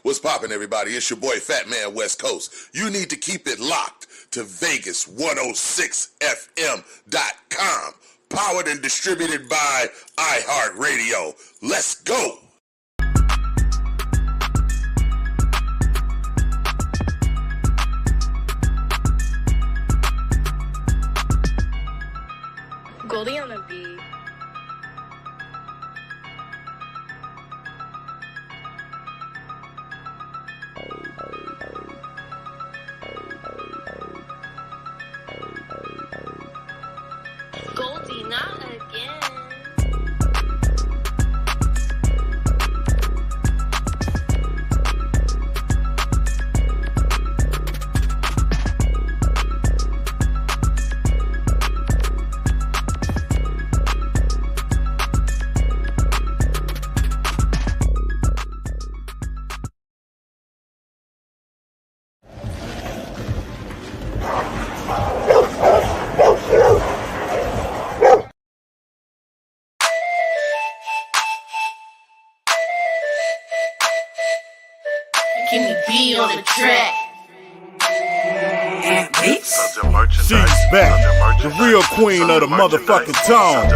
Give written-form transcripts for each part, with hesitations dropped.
What's poppin', everybody? It's your boy Fat Man West Coast. You need to keep it locked to Vegas106fm.com. Powered and distributed by iHeartRadio. Let's go! Goldie on the beat. Goldie, not again. Give me B on the track. She's back, the real queen of the motherfucking town.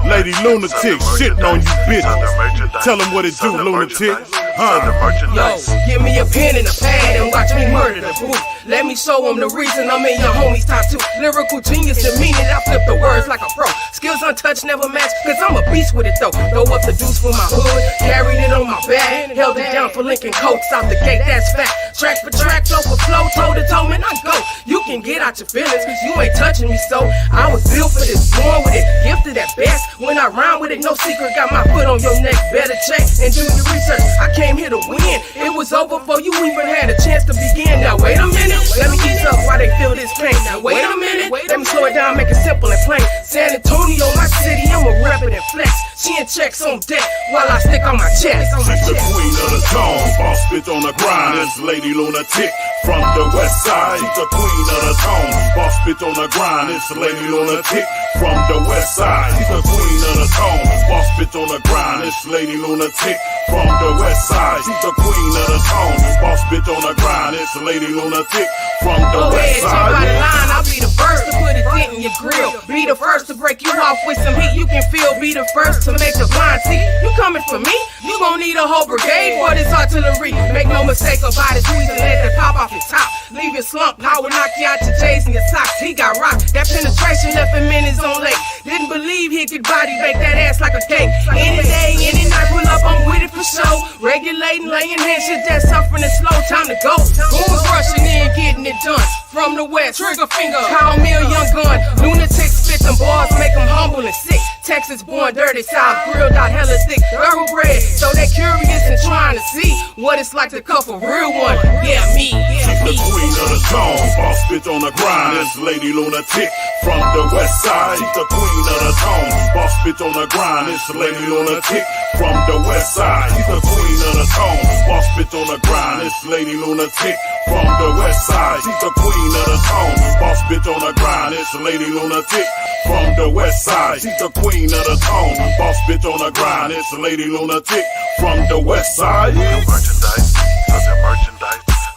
Lady Lunatic, shitting on you bitches. Tell them what it do, Lunatic. Yo, give me a pen and a pad and watch me murder the booth. Let me show them the reason I'm in your homies' top two. Lyrical genius, the meaning, I flip the words like a pro. Skills untouched, never match, cause I'm a beast with it though. Throw up the deuce for my hood, carried it on my back. Held it down for Lincoln Coats out the gate, that's fact. Track for track, flow for flow, toe to toe, man, I go. You can get out your feelings, cause you ain't touching me, so I was built for this, born with it, gifted at best. When I rhyme with it, no secret, got my foot on your neck. Better check and do your research. I came here to win. It was over before you even had a chance to begin. Now wait a minute, let me ease up while they feel this pain. Now wait a minute, let me slow it down, make it simple and plain. San Antonio, my city, I'ma rep it and flex. She in checks on deck while I stick on my chest. She's the queen of the zone, boss bitch on the grind. It's Lady Lunatic from the west side. She's the queen of the zone, boss bitch on the grind. It's Lady Lunatic from the west side. She's the queen of the zone, boss bitch on the grind. It's Lady Lunatic from the west side. She's the queen of the zone, boss bitch on the grind. It's Lady Lunatic from the west side. Jump out of line, I'll be the first to put a dent in your grill. Be the first to break you off with some heat you can feel. Be the first to make the blind see. You coming for me? You gon' need a whole brigade for this artillery. Make no mistake about it, squeeze and let it pop off your top. Leave your slump, power knock you out your J's and your socks. He got rocked, that penetration left him in his own leg. Didn't believe he could body bake that ass like a cake. Any day, any night, pull up, I'm with it for show. Regulating, laying hands, shit that suffering is slow. Time to go. Goons rushing in, getting it done. From the west, trigger finger, call me a young gun. Lunatic spit them bars, make them humble and sick. Texas born, dirty south, grilled out hella thick, thoroughbred. So they curious and trying to see what it's like to cuff a real one. Yeah, me, yeah, the me. queen of the zone, boss bitch on the grind. It's Lady Lunatic from the west side. She's the queen of the zone, boss bitch on the grind. It's Lady Lunatic from the west side. She's the queen of the zone, boss bitch on the grind. It's Lady Lunatic from the west side. She's the queen of the zone, boss bitch on the grind. It's Lady Lunatic from the west side. She's the queen of the zone, boss bitch on the grind. It's Lady Lunatic from the west side. Merchandise,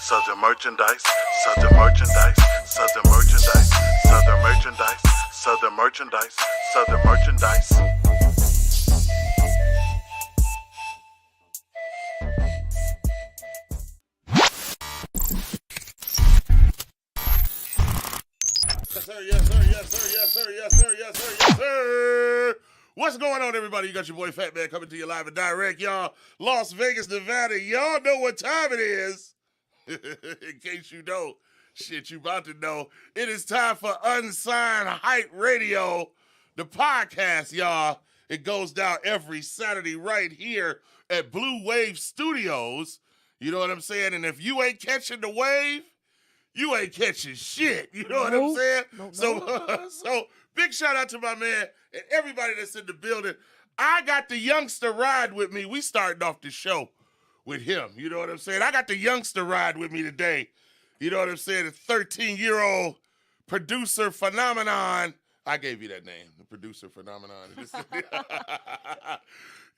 Southern merchandise, Southern merchandise, Southern merchandise, Southern merchandise, Southern merchandise, Southern merchandise, Southern merchandise. Yes, sir, yes, sir, yes, sir, yes, sir, yes, sir, yes, sir. What's going on, everybody? You got your boy Fat Man coming to you live and direct, y'all. Las Vegas, Nevada. Y'all know what time it is. In case you don't, shit, you about to know. It is time for Unsigned Hype Radio, the podcast, y'all. It goes down every Saturday right here at Blue Wave Studios. You know what I'm saying? And if you ain't catching the wave, you ain't catching shit. You know what I'm saying? No. So big shout out to my man and everybody that's in the building. I got the youngster ride with me. We starting off the show with him. You know what I'm saying? I got the youngster ride with me today. You know what I'm saying? The 13-year-old producer phenomenon. I gave you that name, the producer phenomenon.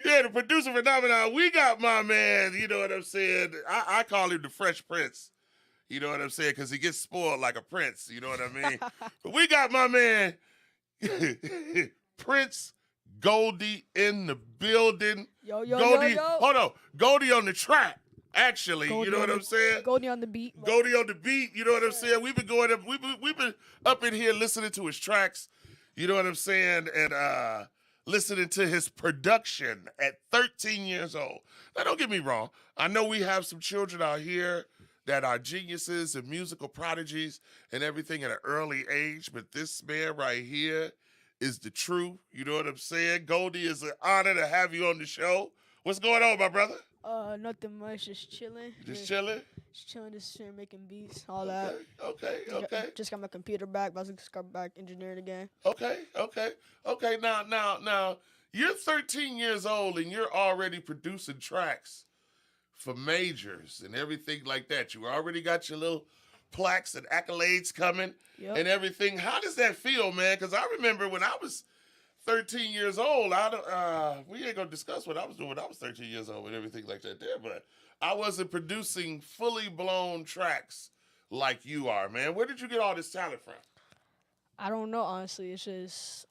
Yeah, the producer phenomenon. We got my man, you know what I'm saying? I call him the Fresh Prince. You know what I'm saying? Because he gets spoiled like a prince. You know what I mean? But we got my man, Prince Goldie in the building. Goldie, hold on. Goldie on the track. Actually, Goldie you know what I'm saying? Goldie on the beat. Goldie on the beat, you know what I'm saying? We've been going up, we've been up in here listening to his tracks, you know what I'm saying? And listening to his production at 13 years old. Now, don't get me wrong. I know we have some children out here that are geniuses and musical prodigies and everything at an early age, but this man right here is the truth. You know what I'm saying? Goldie, it's an honor to have you on the show. What's going on, my brother? Nothing much, just chilling. Just chilling? Just chilling, just here making beats, all that. Okay. Just got my computer back, about to start back engineering again. Okay. Now, you're 13 years old and you're already producing tracks for majors and everything like that. You already got your little plaques and accolades coming and everything. How does that feel, man? Because I remember when I was 13 years old, we ain't gonna discuss what I was doing when I was 13 years old and everything like that there, but I wasn't producing fully blown tracks like you are, man. Where did you get all this talent from? I don't know, honestly. It's just,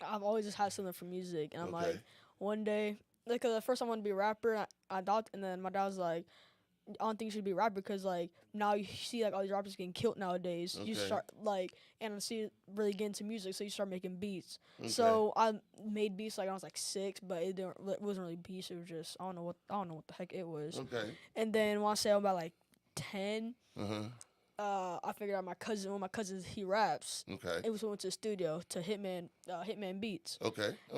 I've always just had something for music. And I'm like, one day, like, at first I wanted to be a rapper, I thought, and then my dad was like, I don't think you should be a rapper because, like, now you see, like, all these rappers getting killed nowadays. You start, like, and I see really get into music, so you start making beats. So I made beats, like, I was, like, 6, but it wasn't really beats. It was just, I don't know what the heck it was. And then when I say I'm about, like, 10, I figured out one of my cousins, he raps. It was when we went to the studio to Hitman Beats.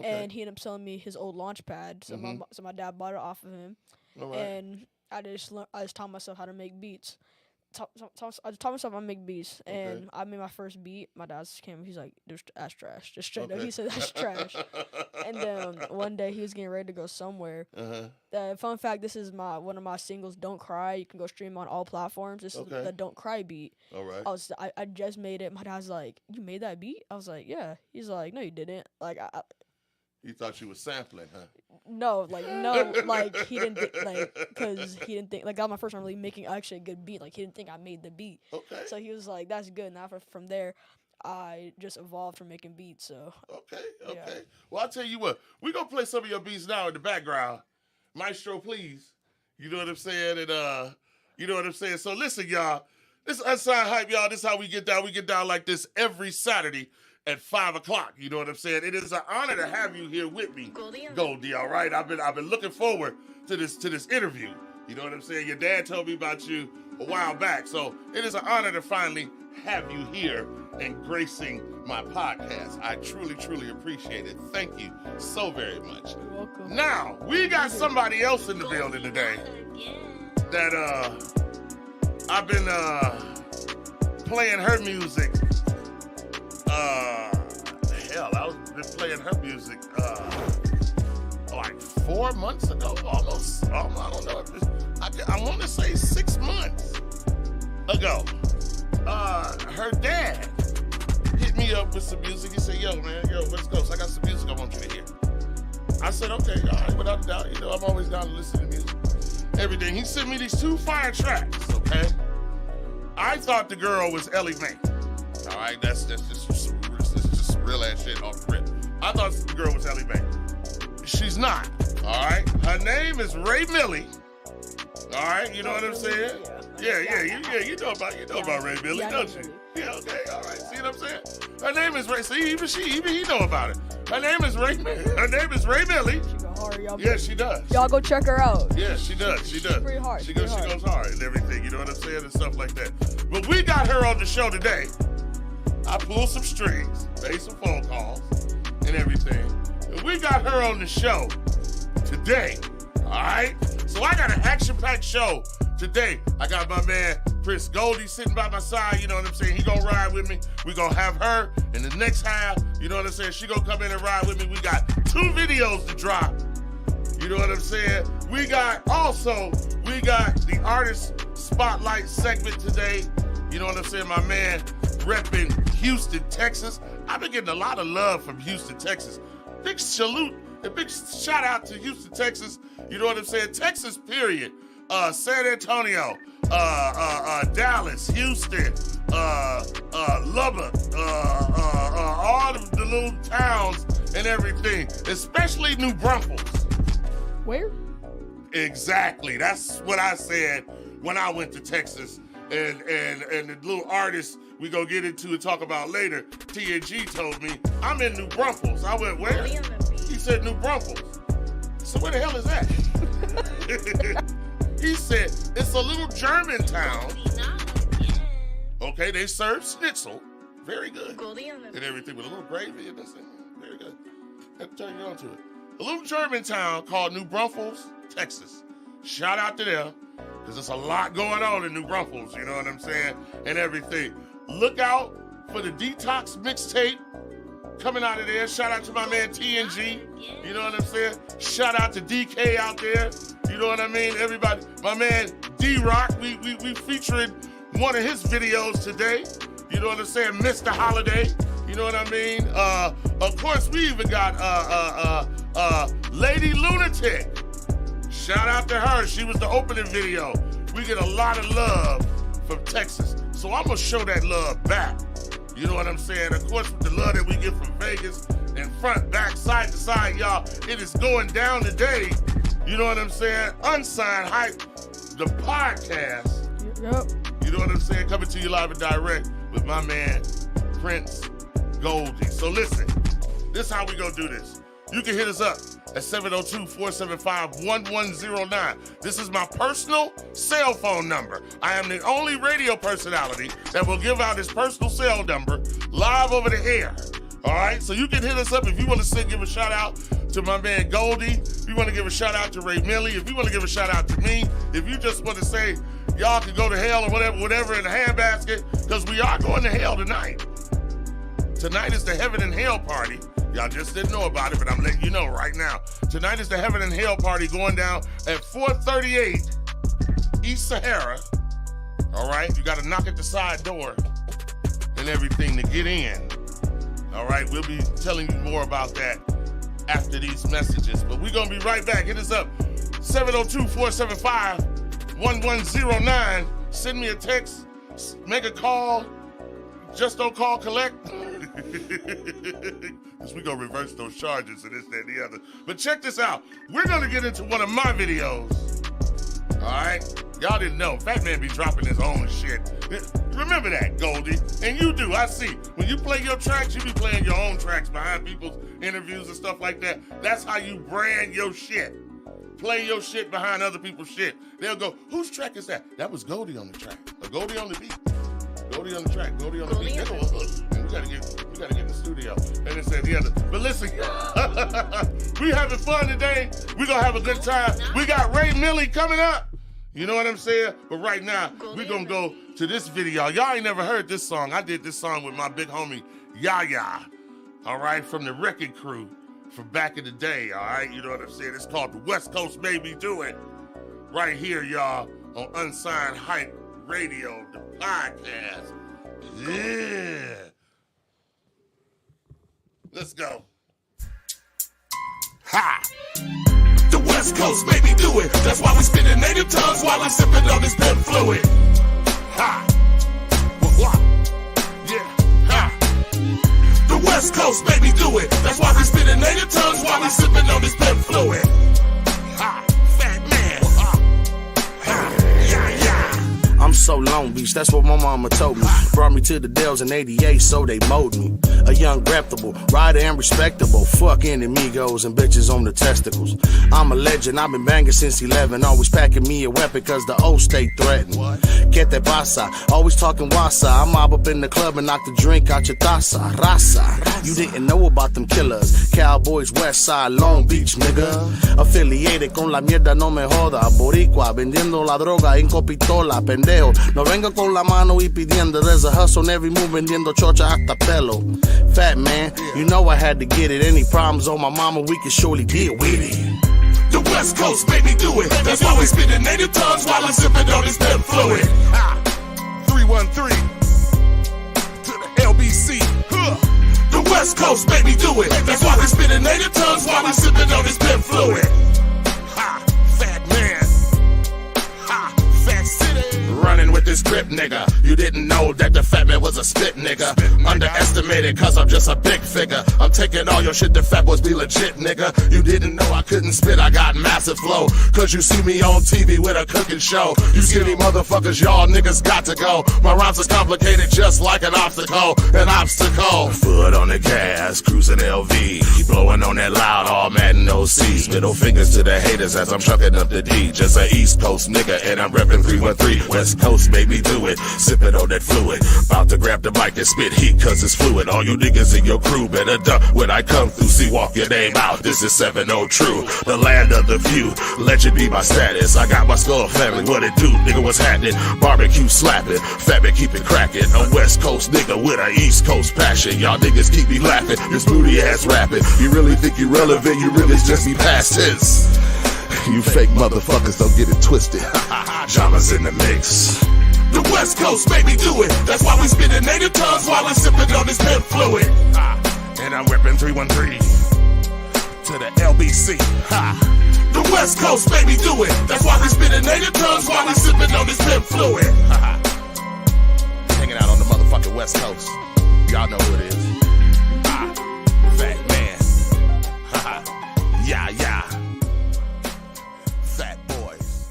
And he ended up selling me his old launch pad, so my dad bought it off of him. And I just taught myself how to make beats. I taught myself how to make beats, and I made my first beat. My dad came, he's like, "That's trash." Just straight up, he said, "That's trash." And then one day he was getting ready to go somewhere. Fun fact: this is one of my singles, "Don't Cry." You can go stream on all platforms. This is the "Don't Cry" beat. I just made it. My dad's like, "You made that beat?" I was like, "Yeah." He's like, "No, you didn't." Like, You thought you was sampling, huh? No, like he didn't think, like, because he didn't think, like, that was my first time really making actually a good beat. Like, he didn't think I made the beat. So he was like, "That's good." Now from there, I just evolved from making beats. So Okay. Well, I'll tell you what, we gonna play some of your beats now in the background. Maestro, please. You know what I'm saying? And you know what I'm saying? So listen, y'all. This is Unsigned Hype, y'all. This is how we get down. We get down like this every Saturday at 5 o'clock. You know what I'm saying? It is an honor to have you here with me, Goldie. All right, I've been looking forward to this interview. You know what I'm saying? Your dad told me about you a while back, so it is an honor to finally have you here and gracing my podcast. I truly appreciate it. Thank you so very much. you're welcome. Now we got somebody else in the building today that I've been playing her music. I've been playing her music like 4 months ago, almost. I don't know. I want to say 6 months ago. Her dad hit me up with some music. He said, "Yo, man, let's go. So I got some music I want you to hear." I said, "Okay, all right, without a doubt. You know, I'm always down to listen to music. Everything." He sent me these 2 fire tracks. Okay. I thought the girl was Ellie Mae. All right, that's just real ass shit off the rip. I thought the girl was Ellie Mae. She's not. All right, her name is Ray Millie. All right, you know what I'm saying? Yeah. You know about Ray Millie, don't you? Yeah. Okay. All right. See what I'm saying? Her name is Ray. See, even he know about it. Her name is Ray. Her name is Ray Millie. She go hard, y'all. Yeah, she does. Y'all go check her out. Yeah, she does. She does. Pretty hard. She goes hard and everything. You know what I'm saying, and stuff like that. But we got her on the show today. I pulled some strings, made some phone calls, and everything. And we got her on the show today. All right? So I got an action-packed show today. I got my man, Prince Goldie, sitting by my side. You know what I'm saying? He gonna ride with me. We gonna have her in the next half. You know what I'm saying? She gonna come in and ride with me. We got 2 videos to drop. You know what I'm saying? We got the artist spotlight segment today. You know what I'm saying? My man repping Houston, Texas. I've been getting a lot of love from Houston, Texas. Big salute A big shout out to Houston, Texas. You know what I'm saying? Texas, period. San Antonio, Dallas, Houston, Lubbock, all of the little towns and everything, especially New Braunfels. Where? Exactly. That's what I said when I went to Texas. And the little artists we gonna get into and talk about later, TNG told me, I'm in New Braunfels. I went, where? He said New Braunfels. So where the hell is that? He said, it's a little German town. Okay, they serve schnitzel. Very good. And everything with a little gravy and this thing. Very good. Have to turn you on to it. A little German town called New Braunfels, Texas. Shout out to them, because there's a lot going on in New Braunfels, you know what I'm saying, and everything. Look out for the Detox mixtape coming out of there. Shout out to my man TNG, you know what I'm saying? Shout out to DK out there, you know what I mean? Everybody, my man D-Rock, we featuring one of his videos today, you know what I'm saying? Mr. Holiday, you know what I mean? Of course, we even got Lady Lunatic. Shout out to her. She was the opening video. We get a lot of love from Texas. So I'm going to show that love back. You know what I'm saying? Of course, with the love that we get from Vegas and front, back, side to side, y'all, it is going down today. You know what I'm saying? Unsigned Hype, the podcast. Yep. You know what I'm saying? Coming to you live and direct with my man, Prince Goldie. So listen, this is how we going to do this. You can hit us up at 702-475-1109. This is my personal cell phone number. I am the only radio personality that will give out his personal cell number live over the air. All right? So you can hit us up if you want to give a shout out to my man Goldie. If you want to give a shout out to Ray Millie. If you want to give a shout out to me. If you just want to say y'all can go to hell or whatever in the handbasket, because we are going to hell tonight. Tonight is the Heaven and Hell party. Y'all just didn't know about it, but I'm letting you know right now. Tonight is the Heaven and Hell party going down at 438 East Sahara. All right? You got to knock at the side door and everything to get in. All right? We'll be telling you more about that after these messages. But we're going to be right back. Hit us up, 702-475-1109. Send me a text. Make a call. Just don't call collect. Because we're going to reverse those charges and this, that, and the other. But check this out. We're going to get into one of my videos. All right? Y'all didn't know. Fat Man be dropping his own shit. Remember that, Goldie. And you do. I see. When you play your tracks, you be playing your own tracks behind people's interviews and stuff like that. That's how you brand your shit. Play your shit behind other people's shit. They'll go, whose track is that? That was Goldie on the track. Or Goldie on the beat. Goldie on the track, Goldie on the beat. We gotta get in the studio. And it said the other. But listen, we having fun today. We gonna have a good time. We got Ray Millie coming up. You know what I'm saying? But right now, we gonna go to this video. Y'all ain't never heard this song. I did this song with my big homie, Yaya. All right, from the Wrecking Crew from back in the day, all right? You know what I'm saying? It's called The West Coast Made Me Do It. Right here, y'all, on Unsigned Hype Radio, the podcast. Yeah. Let's go. Ha! The West Coast made me do it. That's why we spitting native tongues while I'm sipping on this pimp fluid. Ha! What? Yeah. Ha! The West Coast made me do it. That's why we spitting native tongues while I'm sipping on this pimp fluid. Ha! Fat Man. Ha! Yeah, yeah. I'm so Long Beach, that's what my mama told me. Brought me to the Dells in 88, so they mowed me. A young reputable, rider and respectable. Fuck enemigos and bitches on the testicles. I'm a legend, I've been banging since 11. Always packing me a weapon cause the old state threatened. Get that basa, always talking wasa. I mob up in the club and knock the drink out your taza. Raza, you didn't know about them killers. Cowboys, West Side, Long Beach, nigga. Affiliated con la mierda, no me joda. Boricua, vendiendo la droga en copitola, pendejo. No venga con la mano y pidiendo. There's a hustle on every move, vendiendo chocha hasta pelo. Fat Man, you know I had to get it. Any problems on my mama, we can surely deal with it. The West Coast made me do it. That's why we spitting native tongues while I'm sipping on this pimp fluid. 313 to the LBC. The West Coast, baby, do it. That's why we spitting native tongues while we sipping on this pimp fluid. Ha, fat man. Ha, fat city. Running with this grip, nigga. You didn't know that the fat man was a spit, nigga. Underestimated, cause I'm just a big figure. I'm taking all your shit, the fat boys be legit, nigga. You didn't know I couldn't spit, I got massive flow. Cause you see me on TV with a cooking show. You skinny motherfuckers, y'all niggas got to go. My rhymes is complicated just like an obstacle. An obstacle. Foot on the gas, cruising LV. Blowing on that loud, all mad and no C's. Middle fingers to the haters as I'm chucking up the D. Just a East Coast nigga, and I'm reppin' 313. West Coast, baby, do it. Sippin' on that fluid. About to grab the mic and spit heat, cause it's fluid. All you niggas in your crew better duck when I come through. See, walk your name out. This is 7-0 True, the land of the few. Legend be my status. I got my skull family. What it do, nigga? What's happening? Barbecue slapping, fat man keep it cracking. A West Coast nigga with a East Coast passion. Y'all niggas keep me laughing. This booty ass rapping. You really think you relevant? You really just be past tense. You fake motherfuckers don't get it twisted. Genres in the mix. The West Coast, baby, do it. That's why we spitting native tongues while we sipping on this pimp fluid. And I'm reppin' 313 to the LBC. The West Coast, baby, do it. That's why we spitting native tongues while we sipping on this pimp fluid. Hanging out on the motherfucking West Coast. Y'all know who it is. Fat man. Yeah, yeah. Fat boys.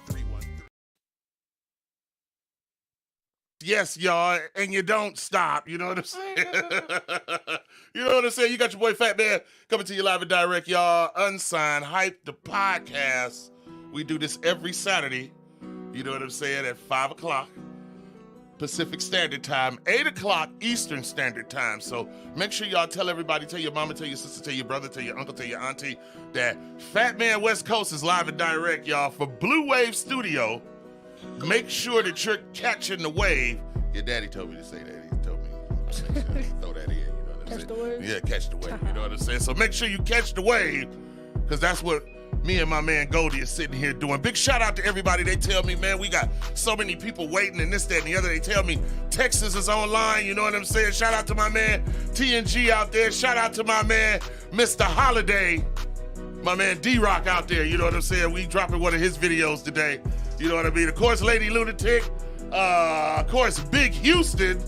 313. Yes, y'all, and you don't stop. You know what I'm saying? You know what I'm saying? You got your boy Fat Man coming to you live and direct, y'all. Unsigned, Hype the podcast. We do this every Saturday. You know what I'm saying? At 5 o'clock Pacific Standard Time, 8 o'clock Eastern Standard Time. So make sure y'all tell everybody, tell your mama, tell your sister, tell your brother, tell your uncle, tell your auntie that Fat Man West Coast is live and direct, y'all, for Blue Wave Studio. Make sure that you're catching the wave. Your daddy told me to say that. He told me throw that in. You know what I'm Catch saying? the wave? Yeah, catch the wave. You know what I'm saying? So make sure you catch the wave, because that's what me and my man Goldie is sitting here doing. Big shout out to everybody. They tell me, man, we got so many people waiting and this, that, and the other. They tell me Texas is online. You know what I'm saying? Shout out to my man TNG out there. Shout out to my man Mr. Holiday. My man D-Rock out there. You know what I'm saying? We dropping one of his videos today. You know what I mean? Of course, Lady Lunatic. Of course, Big Houston.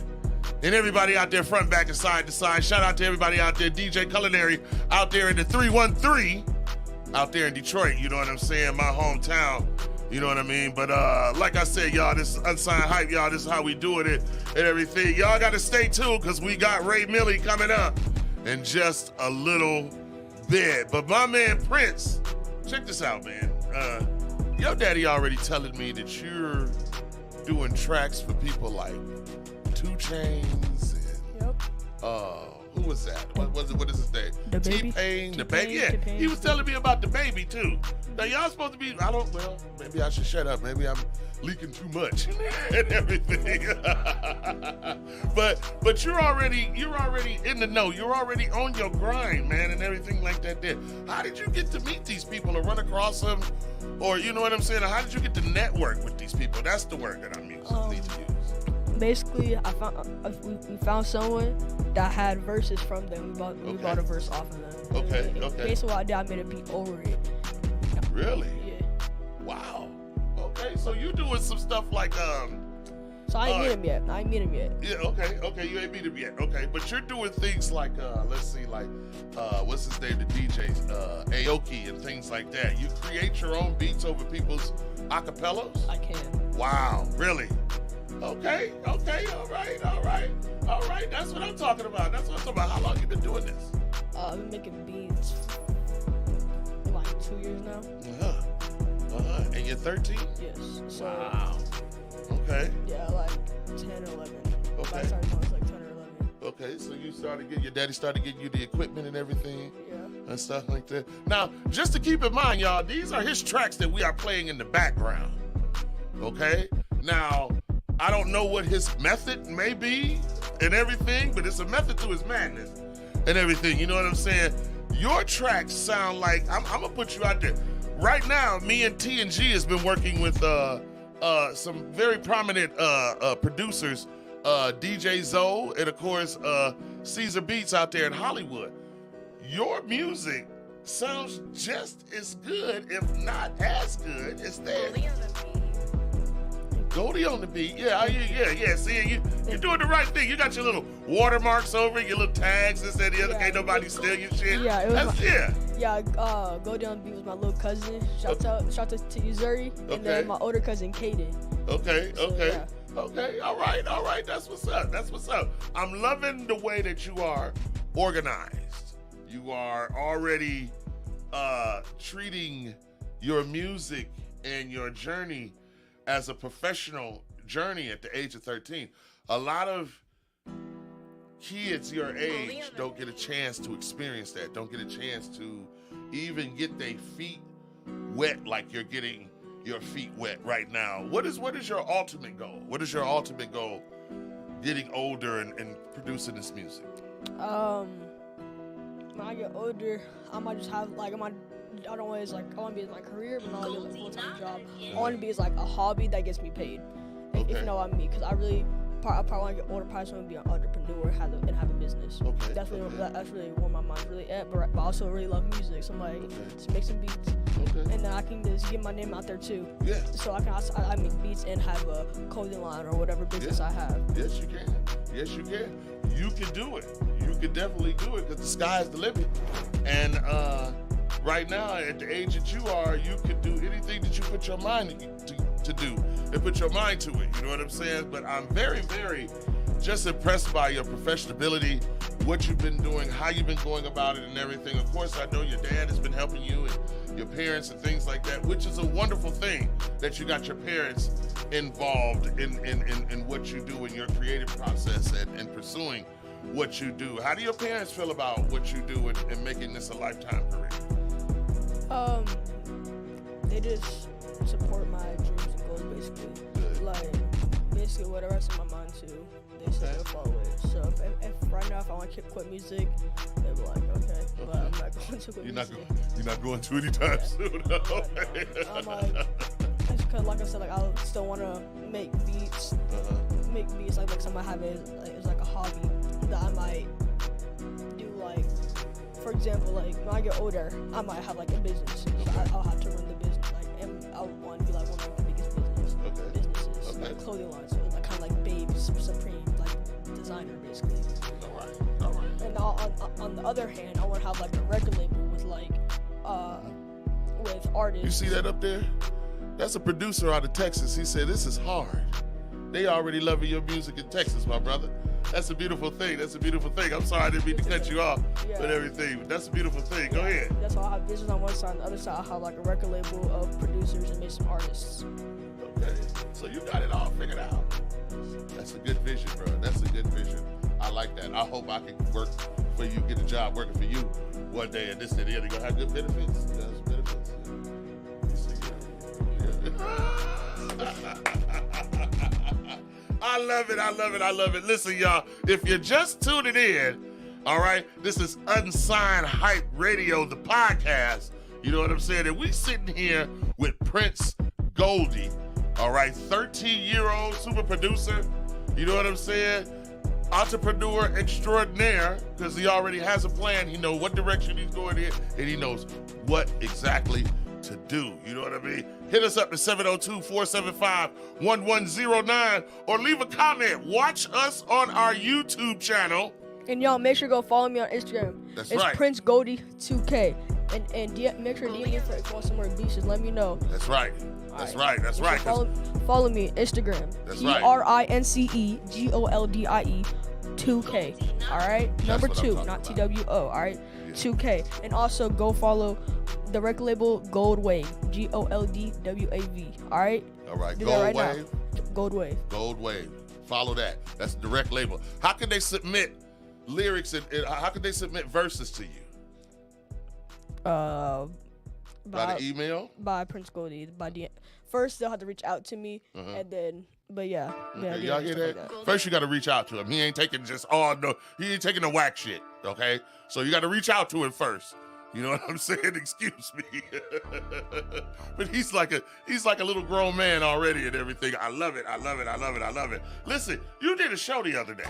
And everybody out there front, back, and side to side. Shout out to everybody out there. DJ Culinary out there in the 313. Out there in Detroit, you know what I'm saying? My hometown, you know what I mean? But like I said, y'all, this is Unsigned Hype, y'all. This is how we doing it and everything. Y'all got to stay tuned, because we got Ray Millie coming up in just a little bit. But my man Prince, check this out, man. Your daddy already telling me that you're doing tracks for people like 2 Chainz and Yep. who was that? What is his name? The Baby? T-Pain, the baby. Yeah, T-Pain. he was telling me about the baby too. Now y'all supposed to be. Well, maybe I should shut up. Maybe I'm leaking too much and everything. but you're already in the know. You're already on your grind, man, and everything like that. There. How did you get to meet these people or run across them, or you know what I'm saying? How did you get to network with these people? That's the word that I'm using. Need to use. Basically, we found someone that had verses from them. We bought a verse off of them. Okay, And okay. Basically, what I did, I made a beat over it. Really? Yeah. Wow. Okay, so you doing some stuff like So I ain't meet him yet. Yeah, okay, you ain't meet him yet. Okay, but you're doing things like let's see, like what's his name, the DJ, Aoki and things like that. You create your own beats over people's acapellas? I can. Wow, really? Okay, all right. That's what I'm talking about. How long you been doing this? I've been making beats for like 2 years now. And you're 13? Yes. So, Wow. Okay. yeah, like 10 or 11. Okay. I started when I was like 10 or 11. Okay, so your daddy started getting you the equipment and everything? Yeah. And stuff like that. Now, just to keep in mind, y'all, these are his tracks that we are playing in the background. Okay? Now, I don't know what his method may be and everything, but it's a method to his madness and everything. You know what I'm saying? Your tracks sound like, I'm going to put you out there. Right now, me and TNG has been working with some very prominent producers, DJ Zoe, and of course, Caesar Beats out there in Hollywood. Your music sounds just as good, if not as good, as theirs. Goldie on the beat. Yeah. See, you're doing the right thing. You got your little watermarks over it, your little tags, this, that, the other. Can't nobody steal your shit. Yeah, it was Yeah. Goldie on the beat was my little cousin. Shout out to Uzuri, and then my older cousin Kaden. Okay. So, yeah. Okay, all right. That's what's up. I'm loving the way that you are organized. You are already treating your music and your journey as a professional journey at the age of 13. A lot of kids your age don't get a chance to experience that, don't get a chance to even get their feet wet like you're getting your feet wet right now. What is your ultimate goal? What is your ultimate goal getting older and producing this music? When I get older, I might just have I want to be in my career, but not like a full-time job. I want to be as like a hobby that gets me paid. If you know what I mean, because I probably want to get older. Probably want to be an entrepreneur and have a business. Okay. That's really where my mind's really at. But I also really love music, so I'm like, just make some beats. Okay. And then I can just get my name out there too. Yeah. So I make beats and have a clothing line or whatever business I have. Yes, you can. You can do it. You can definitely do it because the sky's the limit. And right now, at the age that you are, you can do anything that you put your mind to do and put your mind to it. You know what I'm saying? But I'm very, very just impressed by your professionability, what you've been doing, how you've been going about it and everything. Of course, I know your dad has been helping you and your parents and things like that, which is a wonderful thing that you got your parents involved in what you do in your creative process and pursuing what you do. How do your parents feel about what you do and making this a lifetime career? They just support my dreams and goals, basically. Good. Like, basically whatever I set my mind to, they say they'll follow it. So if right now, if I want to quit music, they'll be like, okay, but I'm not going to quit music. You're not going to anytime soon. I'm like, it's because, like I said, like I still want to make beats. Make beats like something I have is like a hobby that I might do. Like, for example, like when I get older, I might have like a business. So I'll have to run the business. Like, and I would want to be like one of the biggest businesses, like clothing lines, so like kind of like Babe's Supreme, like designer basically. All right. And on the other hand, I want to have like a record label with with artists. You see that up there? That's a producer out of Texas. He said, this is hard. They already loving your music in Texas, my brother. That's a beautiful thing. I'm sorry I didn't mean to cut you off with everything, but that's a beautiful thing. Go ahead. That's why I have business on one side. On the other side, I have like a record label of producers and maybe some artists. Okay. So you got it all figured out. That's a good vision, bro. That's a good vision. I like that. I hope I can work for you, get a job working for you one day, and this and the other. You gonna have good benefits? You got some benefits? I love it. Listen, y'all, if you're just tuning in, all right, this is Unsigned Hype Radio, the podcast. You know what I'm saying? And we sitting here with Prince Goldie, all right, 13-year-old super producer. You know what I'm saying? Entrepreneur extraordinaire, because he already has a plan. He knows what direction he's going in, and he knows what exactly to do. You know what I mean? Hit us up at 702-475-1109 or leave a comment. Watch us on our YouTube channel. And y'all, make sure to go follow me on Instagram. That's it's right. Prince Goldie 2K. And make sure to DM me if you want some more beats. Just let me know. That's right. That's right. Follow me Instagram. That's right. GRINCEGOLDIE 2K. All right. Number 2, not TWO. All right. Yeah. 2K. And also go follow the record label Gold Wave. GOLDWAV. All right. All right. Do Gold that right Wave. Now. Gold Wave. Gold Wave. Follow that. That's the direct label. How can they submit lyrics and how can they submit verses to you? By the email? By Prince Goldie. By DM. First, they'll have to reach out to me, and then, but yeah. Okay, y'all hear that? First, you got to reach out to him. He ain't taking just he ain't taking the whack shit, okay? So you got to reach out to him first. You know what I'm saying? Excuse me. But he's like a little grown man already and everything. I love it. Listen, you did a show the other day.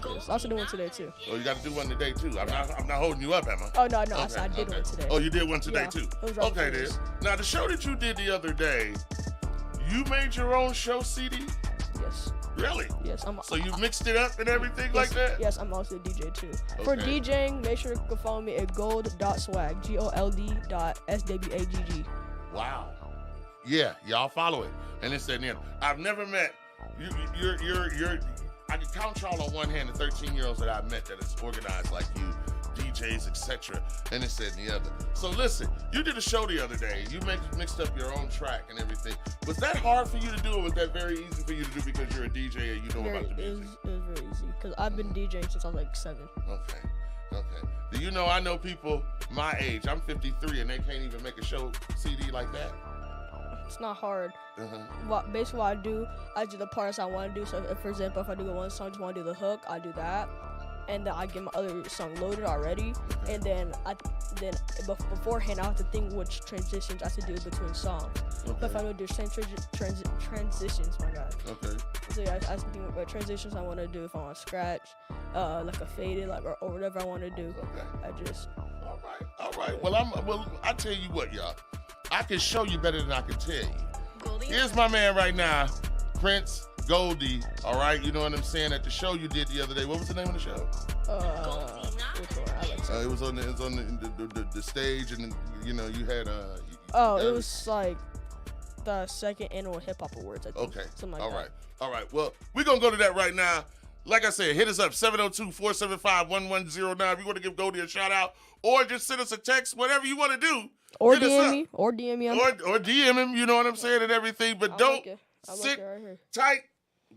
Yes, I also did one today too. Oh, you got to do one today too. I'm not holding you up, am I? Oh no, I said I did one today. Oh, you did one today too. It was right Okay, before then. this. Now the show that you did the other day, you made your own show CD? Yes. Really? Yes, So you mixed it up and everything like that? Yes, I'm also a DJ too. For Okay. DJing, make sure you can follow me at gold.swag, GOLD.SWAGG. Wow. Yeah, y'all follow it. And it's in there. I've never met you're I can count y'all on one hand the 13-year-olds that I've met that is organized like you, DJs, etc. And it's in the other. So listen, you did a show the other day. You mixed up your own track and everything. Was that hard for you to do, or was that very easy for you to do because you're a DJ and you know about the music? It was very easy because I've been DJing since I was like 7. Okay. Do you know I know people my age, I'm 53, and they can't even make a show CD like that? It's not hard. Uh-huh. Basically what I do the parts I want to do. So if, for example, if I do one song, just want to do the hook, I do that. And then I get my other song loaded already. And then beforehand, I have to think which transitions I have to do between songs. Okay. But if I don't do transitions, my God. Okay. So yeah, I have to think what transitions I want to do. If I want to scratch, like a faded, like or whatever I want to do. Okay. I just. All right. Well, I tell you what, y'all. I can show you better than I can tell you. Here's my man right now, Prince Goldie. All right, you know what I'm saying? At the show you did the other day, what was the name of the show? Which one? I like It was on the stage, and you know you had it was like the second annual hip hop awards. I think. Okay. Something like that. All right. Well, we're gonna go to that right now. Like I said, hit us up 702-475-1109 if you want to give Goldie a shout out, or just send us a text, whatever you want to do. Or hit us DM up. me. Or DM me. Or DM him, you know what I'm saying, and everything. But don't sit right here. tight,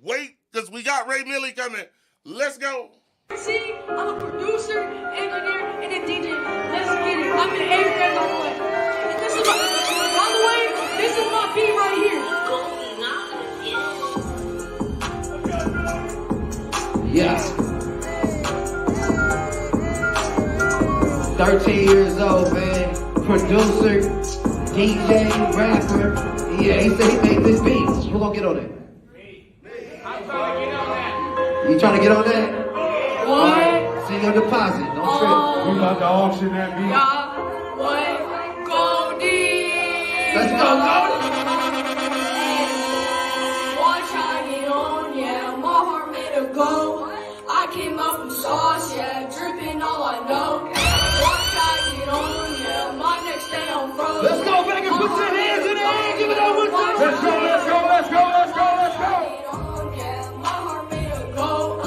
wait, because we got Ray Millie coming. Let's go. See, I'm a producer, engineer, and a DJ. Let's get it. I'm in 8th grade, by the way. And this is by the way, this is my beat right here. Yeah. 13 years old, man. Producer, DJ, rapper. Yeah, he said he made this beat. Who gonna get on it? I'm trying to get on that. You trying to get on that? What? Send your deposit. Don't trip. We about to auction that beat. Yeah. What? Goldie. Let's go, Goldie. Watch I get on, yeah. My heart made a go. I came up from sauce, yeah. Dripping all I know. Watch I get on, yeah. My next day I'm frozen. Let's go, Vegas. Put your hands in the air. Give it up with Let's go, let's go, let's go, let's go, let's go. My heart made a go. I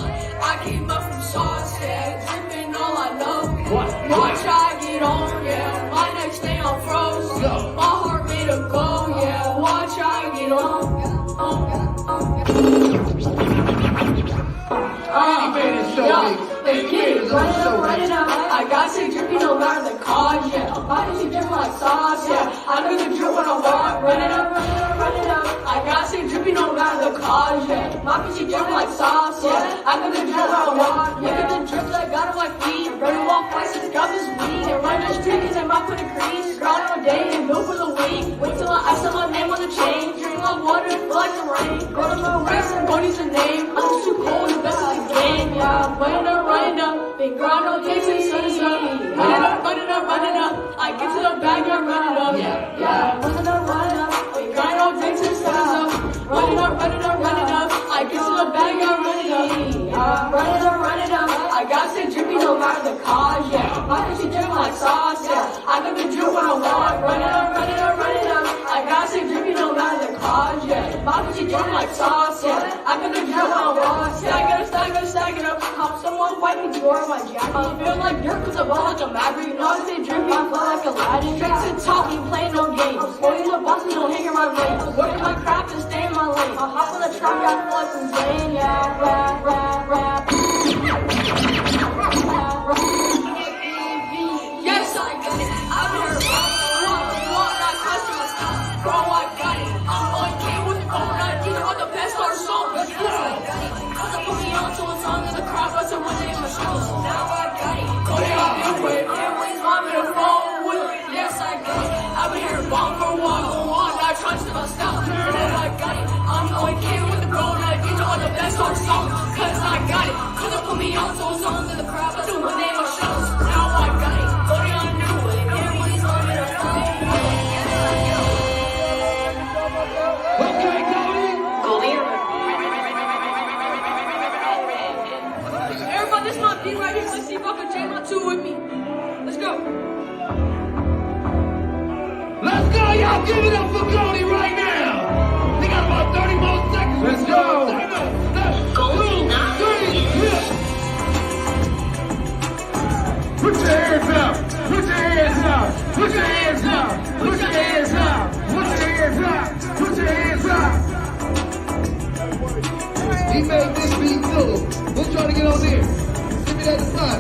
came up from sauce, yeah. Dripping all I know. Watch I get on, yeah. My next day I'm frozen. My heart made a go, yeah. Watch I get on. Run it up. I got sick dripping no matter the cause, yeah. My pussy drip like sauce, yeah. I do the drip when I walk. Run it up, run it up. I got sick dripping no matter the cause, yeah. My pussy drip like sauce, yeah. I do the drip when I walk. Look at the drips I got on my feet. Running off prices, got this weed. And run the streets and my put a crease. Grind all day and milk for the week. Wait till I ice up my name on the chain. Drink like water, feel like the rain. Run on my race and Boney's the name. I'm just too cold, the best is the game, yeah. Running up. Big grind all day till the sun is up. Run it up. I get to the bag, yeah, run it up. Yeah. Run it up. Big grind all day till the sun is up. Run it up. I get to the bag, yeah, run it up. Run it up. I got sick drippy no matter the cause, yeah. My pussy drip like sauce, yeah. I got the drip when I walk. Run it up. I got sick drippy no matter the cause, yeah. My pussy drip like sauce, yeah. I got the drip when I walk. Stack it up. How someone wipe me door my jacket. I feel like dirt cause I ball like a maverick. You know I say drippy, I feel like Aladdin. Straight to the top, we playing no games. Spoiling the bosses, don't hang in my lane. Working my craft and stay in my lane. I hop on the track, I feel like some Zane, yeah. Rap. Yes, I got it. I'm here. Walk, not customer style. Bro, I got it. I'm on game with the phone. I think about the best art song. Yes, I got it. Cause I put me on to a song in the crowd, but so one day in my shoes. Now I got it. Go ahead, I'll be with. Everybody's mom in the phone with it. Yes, I got it. I've been here long for a while. Not trying to myself. Now I got it. I'm on game with the phone. I think about the best. let's go songs, cause I got it. Cause they put me on so songs in the crowd, but doing name of shows. Now I got it, Goldie on new it. Everybody's running a Okay, Goldie. Goldie on Everybody, this is my beat right here. Let's see if I can jam my two with me. Let's go. Let's go, y'all. Give it up for Goldie right now. We got about 30 more seconds. Let's go. Goldie, not Put your hands up. Put your hands up. Put your hands up. Put your hands up. Put your hands up. Put your hands up. He made this beat too. We'll try to get on there. Give me that spot.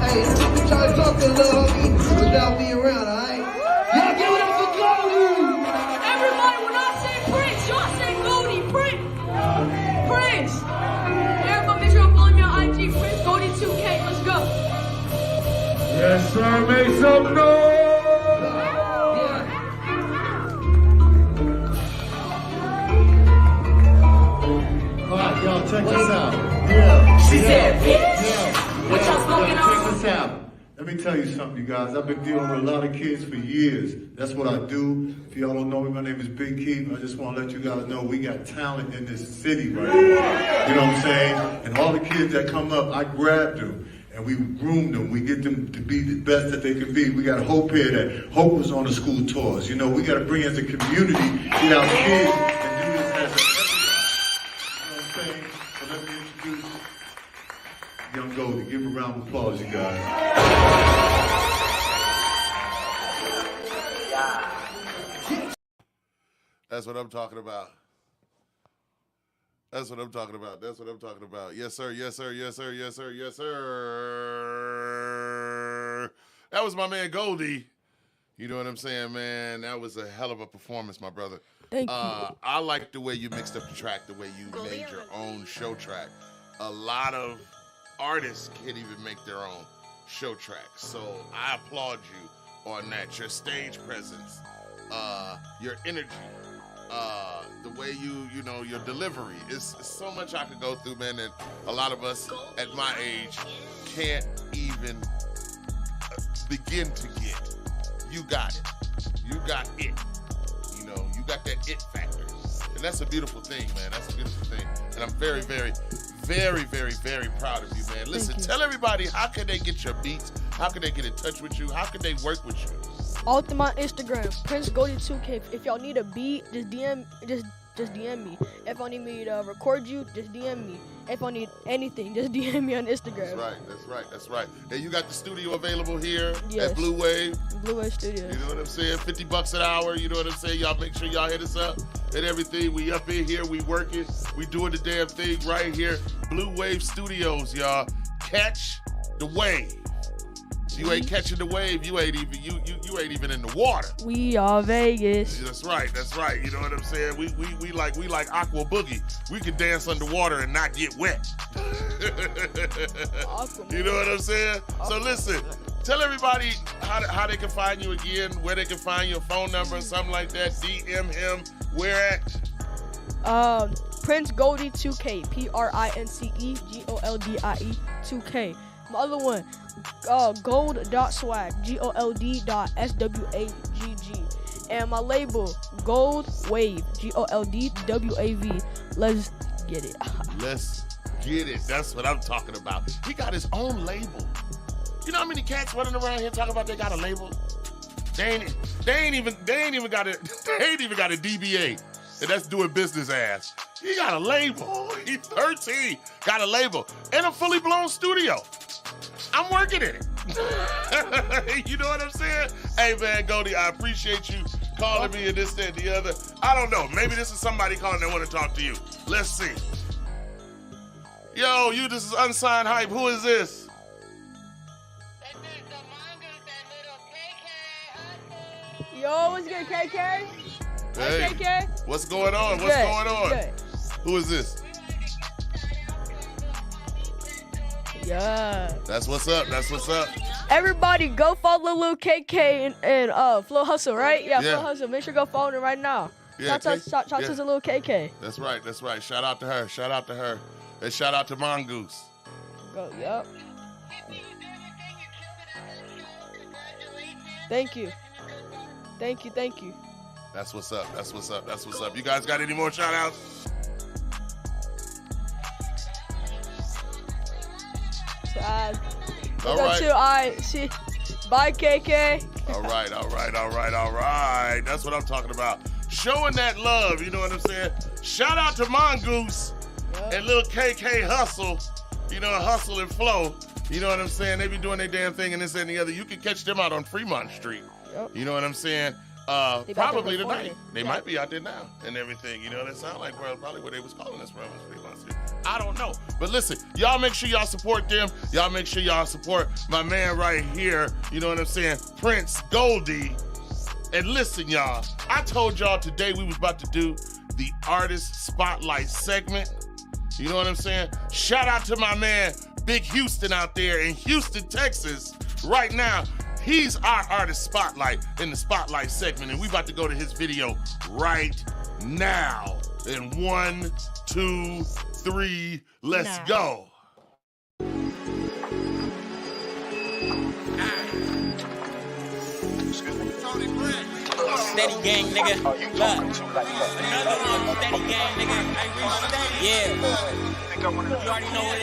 Hey, I'm trying to talk to the little homie without being around, alright? Y'all give it up for Goldie! Everybody, when I say Prince, y'all say Goldie. Prince. Prince. Everybody, make sure I'm following me on IG. Prince Goldie 2K. Let's go. Yes, sir. Make some noise. Alright, y'all, check this out. Yeah. She said, bitch. What y'all smoking on? Check this out. Let me tell you something, you guys. I've been dealing with a lot of kids for years. That's what I do. If y'all don't know me, my name is Big Keith. I just want to let you guys know we got talent in this city right here. You know what I'm saying? And all the kids that come up, I grab them. And we groom them. We get them to be the best that they can be. We got Hope here that Hope was on the school tours. You know, we got to bring as a community, get our kids and do this as a you know what I'm saying? So let me introduce Young Goldie. Give him a round of applause, you guys. That's what I'm talking about. That's what I'm talking about. That's what I'm talking about. Yes, sir. Yes, sir. Yes, sir. Yes, sir. Yes, sir. That was my man Goldie. You know what I'm saying, man? That was a hell of a performance, my brother. Thank you. I like the way you mixed up the track, the way you made your own show track. A lot of artists can't even make their own show track. So I applaud you on that. Your stage presence, your energy, the way you know, your delivery. It's so much I could go through, man, that a lot of us at my age can't even begin to get. You got it. You got it. You know, you got that it factor. And that's a beautiful thing, man. That's a beautiful thing. And I'm very, very, very, very, very proud of you, man. Listen, tell everybody, how can they get your beats? How can they get in touch with you? How can they work with you? All through my Instagram, Prince Goldie 2K. If y'all need a beat, just DM me. If I need me to record you, just DM me. If I need anything, just DM me on Instagram. That's right. And you got the studio available here Yes. at Blue Wave. Blue Wave Studio. You know what I'm saying? $50 an hour. You know what I'm saying? Y'all make sure y'all hit us up and everything. We up in here. We working. We doing the damn thing right here. Blue Wave Studios, y'all. Catch the wave. If you ain't catching the wave, you ain't even in the water. We are Vegas. That's right. You know what I'm saying? We like Aqua Boogie. We can dance underwater and not get wet. Awesome. You know what I'm saying? So listen, tell everybody how they can find you again, where they can find your phone number or something like that. DM him. Where at? Prince Goldie 2K. PRINCE GOLDIE 2K. My other one, gold.swag, GOLD.SWAGG. And my label, Gold Wave, GOLDWAV. Let's get it. Let's get it. That's what I'm talking about. He got his own label. You know how many cats running around here talking about they got a label? They ain't even got a DBA. And that's doing business ass. He got a label. He's 13. Got a label. And a fully blown studio. I'm working in it. You know what I'm saying? Hey, man, Goldie, I appreciate you calling me and this, that, and the other. I don't know. Maybe this is somebody calling that want to talk to you. Let's see. Yo, this is Unsigned Hype. Who is this? Yo, what's good, KK? Hey, KK? what's going on? Good, What's going on? good. Who is this? Yeah. That's what's up. Everybody, go follow Lil KK and Flow Hustle, right? Yeah, Yeah. Flow Hustle. Make sure you go follow him right now. Yeah, shout to the little KK. That's right. That's right. Shout out to her. Shout out to her. And shout out to Mongoose. Go. Yep. Thank you. Thank you. Thank you. That's what's up. That's what's up. That's what's up. You guys got any more shout outs? All right. See. Bye, KK. All right. All right. All right. All right. That's what I'm talking about. Showing that love. You know what I'm saying? Shout out to Mongoose and little KK Hustle. You know, Hustle and Flow. You know what I'm saying? They be doing their damn thing and this and the other. You can catch them out on Fremont Street. Yep. You know what I'm saying? Probably tonight. They might be out there now and everything. You know, that sound like probably what they was calling us from was Fremont Street. I don't know. But listen, y'all make sure y'all support them. Y'all make sure y'all support my man right here. You know what I'm saying? Prince Goldie. And listen, y'all, I told y'all today we was about to do the Artist Spotlight segment. You know what I'm saying? Shout out to my man, Big Houston out there in Houston, Texas. Right now, he's our Artist Spotlight in the Spotlight segment, and we about to go to his video right now. In 1, 2, 3, let's go. Steady gang, nigga. Look. Another one, steady gang, nigga. Yeah. You already know what it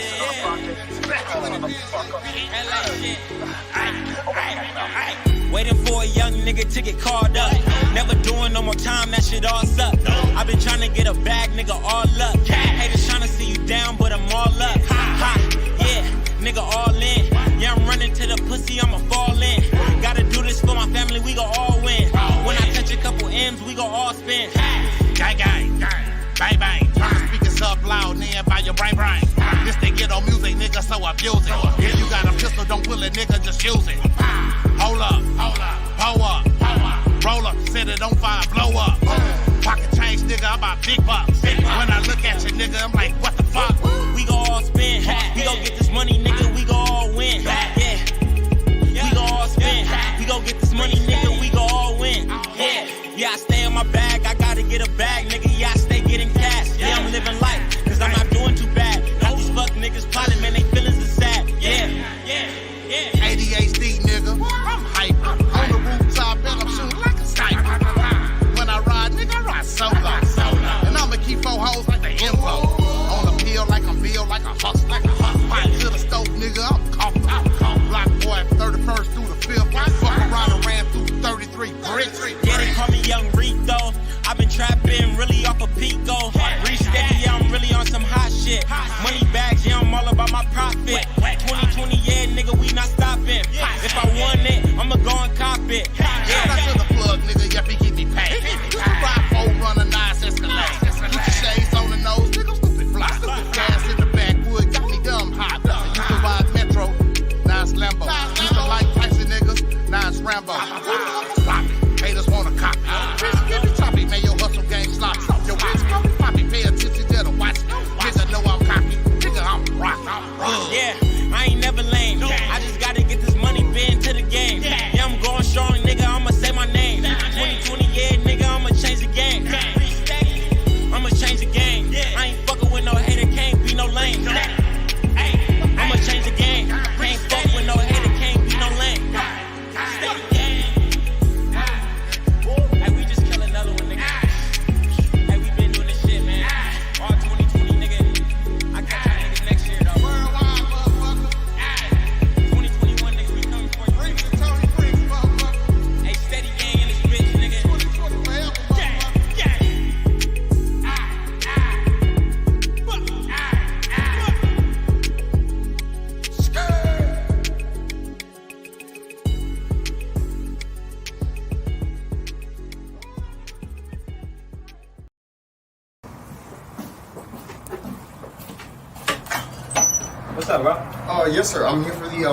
is. Waiting for a young nigga to get called up. Never doing no more time, that shit all suck. I've been trying to get a bag, nigga, all up. Haters trying to see you down, but I'm all up. Ha, yeah, nigga, all in. Yeah, I'm running to the pussy, I'ma fall in. Gotta do this for my family, we gon' all win. When I touch a couple M's, we gon' all spin. Gang, gang, bang, bang. Turn the speakers up loud, then by your brain. This they get on music, nigga, so abuse it. If you got a pistol, don't pull it, nigga, just use it. Hold up, pull up, roll up, set it on fire, blow up. Pocket change, nigga, I'm about big bucks. When I look at you, nigga, I'm like, what the fuck? We gon' all spin, we gon' get this money, nigga, we gon' all win. Yeah, we gon' all spin, we gon' get this money, nigga, we gon' all win. Yeah, I stay in my bag, I gotta get a bag, nigga, yeah, I stay getting cash. Yeah, I'm living life, cause I'm not doing too bad. Got these fuck niggas plotting, man, they feelings are sad. Yeah. ADHD, nigga, I'm hyper. On the rooftop, and I'm shooting like a sniper. When I ride, nigga, I ride solo. And I'ma keep 4 hoes like the info. On the pill like I'm Bill, like a hustler. Fight to the stove, nigga, I'm coughing. Block boy, 31st through the 5th. Fuck around and ran through 33 bricks. Yeah, they call me Young Rico. I've been trapping really off of Pico. Reach steady, yeah, I'm really on some hot shit. Money bags, yeah, I'm all about my profit. 2020, yeah, nigga, we not stopping. If I want it, I'ma go and cop it. Shout out to the plug, nigga, yeah, he get me paid. Ride 4, run a nice Escalade. Gucci shades on the nose, nigga, stupid fly. Gas in the backwood, got me dumb hot. Used to ride Metro, now it's Lambo. Used to like Tyson niggas, now it's Rambo. Sloppy, haters wanna copy. Bitch, give me choppy, man, your hustle game sloppy. Your bitch call me poppy, pay attention to the watch. Nigga know I'm cocky, nigga I'm rock. Yeah, I ain't never lame. I just gotta get this money, been to the game. Yeah, I'm going strong, nigga, I'ma say my name. 2020, yeah, nigga, I'ma change the game. I'ma change the game. I ain't fucking with no hater, can't be no lame. I'ma change the game. Can't fuck with no hater, can't be no lame. Steady game. Hey, we just kill another one, nigga. Hey, we been doing this shit, man. All 2020, nigga. I catch y'all niggas next year, though. 2021, nigga, we coming for you. Hey, steady gang in this bitch, nigga. What's up, bro? Yes, sir. I'm here for the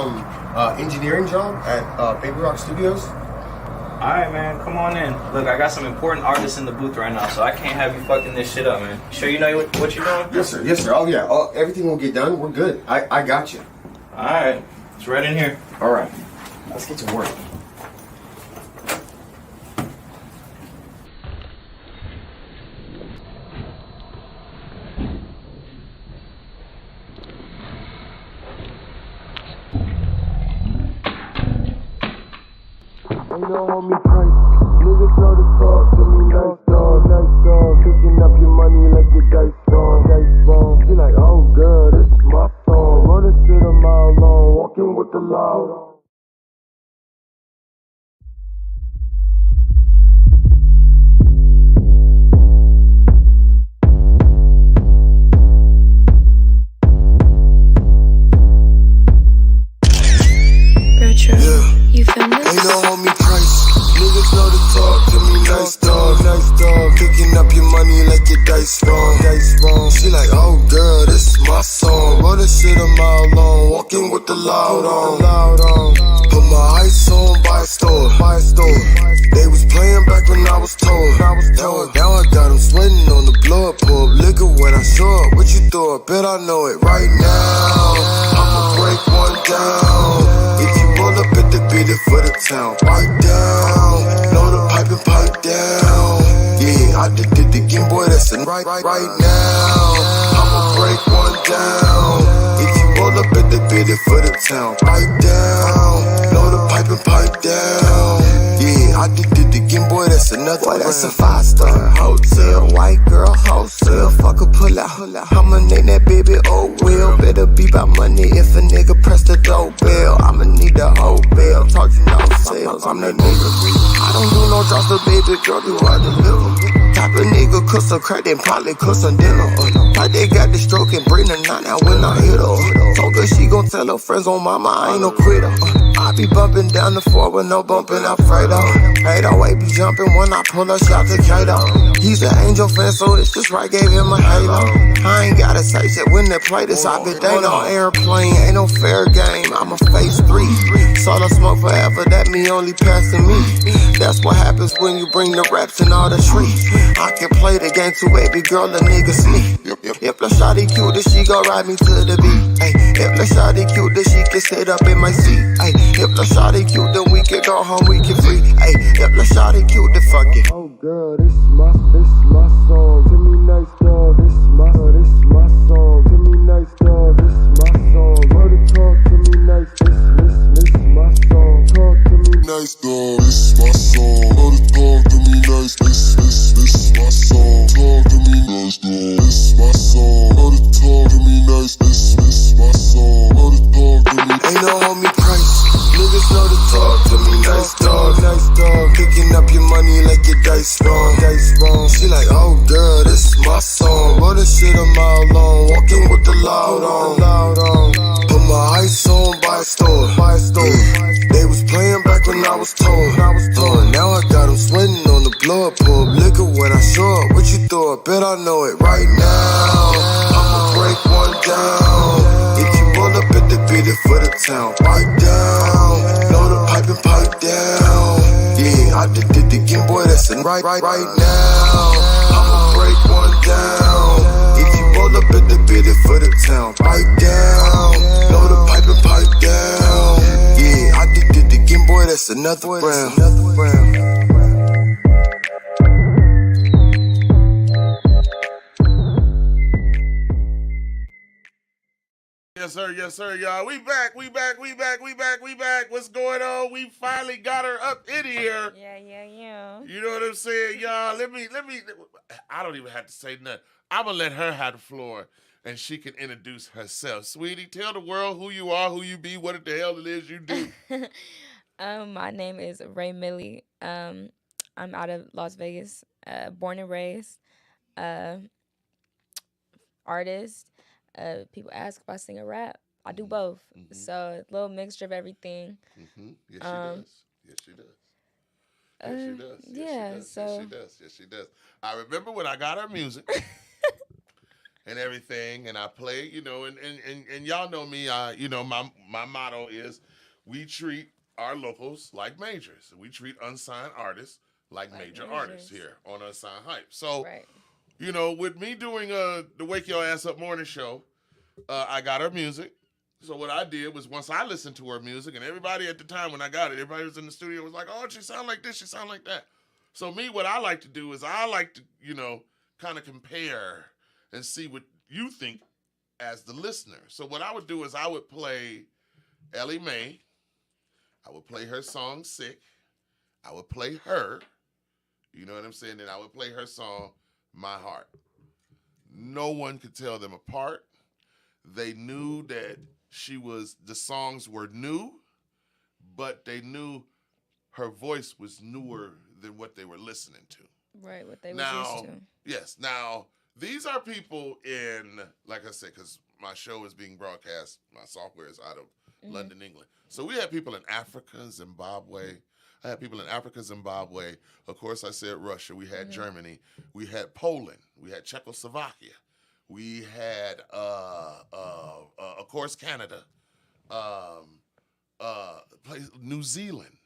engineering job at Baby Rock Studios. Alright, man, come on in. Look, I got some important artists in the booth right now, so I can't have you fucking this shit up, man. Sure you know what you're doing? Yes, sir. Yes, sir. Oh, yeah. Everything will get done. We're good. I got you. Alright. It's right in here. All right. Let's get to work. don't hold me price. Niggas know to talk to me, nice dog, nice dog. Picking up your money like your dice wrong, dice wrong. She like, oh girl, this is my song. Run this shit a mile long, walking with the loud on. You feel me? Ain't no homie price. Niggas know to talk to me, nice dog, nice dog. Picking up your money like your dice wrong, dice wrong. She like, oh girl, this is my song. Run this shit a mile long, walking with the loud on, loud on. Put my ice on by a store, by a store. They was playing back when I was told. Now I got them sweating on the blow up, pour up liquor when I show up. What you thought? Bet I know it right now. I'ma break one down. If you roll up at the beat it for the town, pipe down, know the pipe and pipe down. Yeah, I did it again, boy, that's it right now. I'ma break one down. If you roll up at the beat it for the town, pipe down, know the pipe and pipe down. Yeah, I did it again, boy, that's another boy, that's a 5-star hotel, white girl wholesale. Fuck a pull out, I'ma name that baby oh well. Better be about money if a nigga press the doorbell. I'ma need the whole bell, talk you no sales, I'm that nigga. I don't do no drops, but baby girl, do I deliver? Type of nigga cook some crack, then probably cook some dinner. Like they got the stroke and bring the knot out when I hit her. Told her she gon' tell her friends on mama, I ain't no quitter. I be bumping down the floor with no bumping Alfredo. 808 be jumping when I pull a shot to Kato. He's an Angel fan, so it's just right, gave him a halo. I ain't gotta say shit when they play this, I bet they know airplane, ain't no fair game, I'm a phase 3. Saw the smoke forever, that me only passing me. That's what happens when you bring the raps and all the trees. I can play the game too, baby girl, the nigga sneak. If the shawty cute, then she gon' ride me to the beat. Ay, if the shawty cute, then she can sit up in my seat. Ay, if the shawty cute, then we can go home, we can free. Ay, if the shawty cute, then fuck it. Oh girl, this my song. To me nice dog, this my song. To me nice dog, this my song. Word to talk to me nice, this my song. Talk to me nice dog, this my song. Word to talk to me nice, this my song. Talk to me nice dog, this my song. Word to talk to me nice, this my song. Word to talk to me. Ain't no homie price. Niggas know to talk to me, nice dog, nice dog. Picking up your money like your dice wrong, dice wrong. She like, oh girl, this is my song. Run this shit a mile long, walking with the loud on, loud on. Put my ice on by a store, by a store. They was playing back when I was told, now I got them sweating on the blow up, pour up liquor when I show up. What you thought? Bet I know it right now. I'ma break one down. If you roll up at the beat it for the town, pipe down, know the pipe and pipe down. Yeah, I did it again, boy, that's it right now. I'ma break one down. If you roll up at the beat it for the town, pipe down, know the pipe and pipe down. Yeah, I did it again, boy, that's another round. Yes, sir, y'all. We back. What's going on? We finally got her up in here. Yeah. You know what I'm saying, y'all? Let me. I don't even have to say nothing. I'm gonna let her have the floor, and she can introduce herself. Sweetie, tell the world who you are, who you be, what the hell it is you do. My name is Ray Millie. I'm out of Las Vegas, born and raised, artist. People ask if I sing or rap. I do both. Mm-hmm. So a little mixture of everything. Mm-hmm. Yes, she does. Yes, she does. I remember when I got her music and everything, and I played, and y'all know me. My motto is, we treat our locals like majors. We treat unsigned artists like major artists here on Unsigned Hype. So, with me doing the Wake Your Ass Up morning show, I got her music. So what I did was, once I listened to her music, and everybody at the time when I got it, everybody was in the studio was like, oh, she sound like this, she sound like that. So me, what I like to do is I like to, kind of compare and see what you think as the listener. So what I would do is I would play Ellie Mae. I would play her song Sick. I would play her. You know what I'm saying? And I would play her song, My Heart. No one could tell them apart. They knew that the songs were new, but they knew her voice was newer than what they were listening to. Right, what they were used to. Yes. Now, these are people in, like I said, because my show is being broadcast, my software is out of London, England. So we had people in Africa, Zimbabwe. I had people in Africa, Zimbabwe. Of course, I said Russia. We had Germany. We had Poland. We had Czechoslovakia. We had, of course, Canada. New Zealand.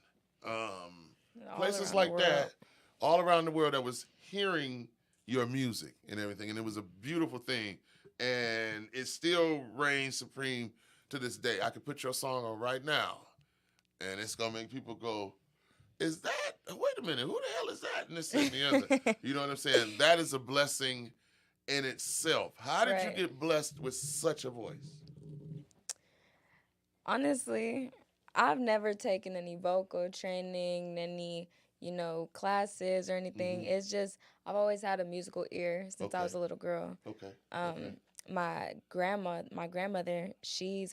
Places like that, all around the world that was hearing your music and everything. And it was a beautiful thing. And it still reigns supreme to this day. I could put your song on right now, and it's going to make people go, is that, wait a minute, who the hell is that? And this and the other. You know what I'm saying? That is a blessing in itself. How did you get blessed with such a voice? Honestly, I've never taken any vocal training, any, classes or anything. It's just, I've always had a musical ear since I was a little girl. My grandmother, she was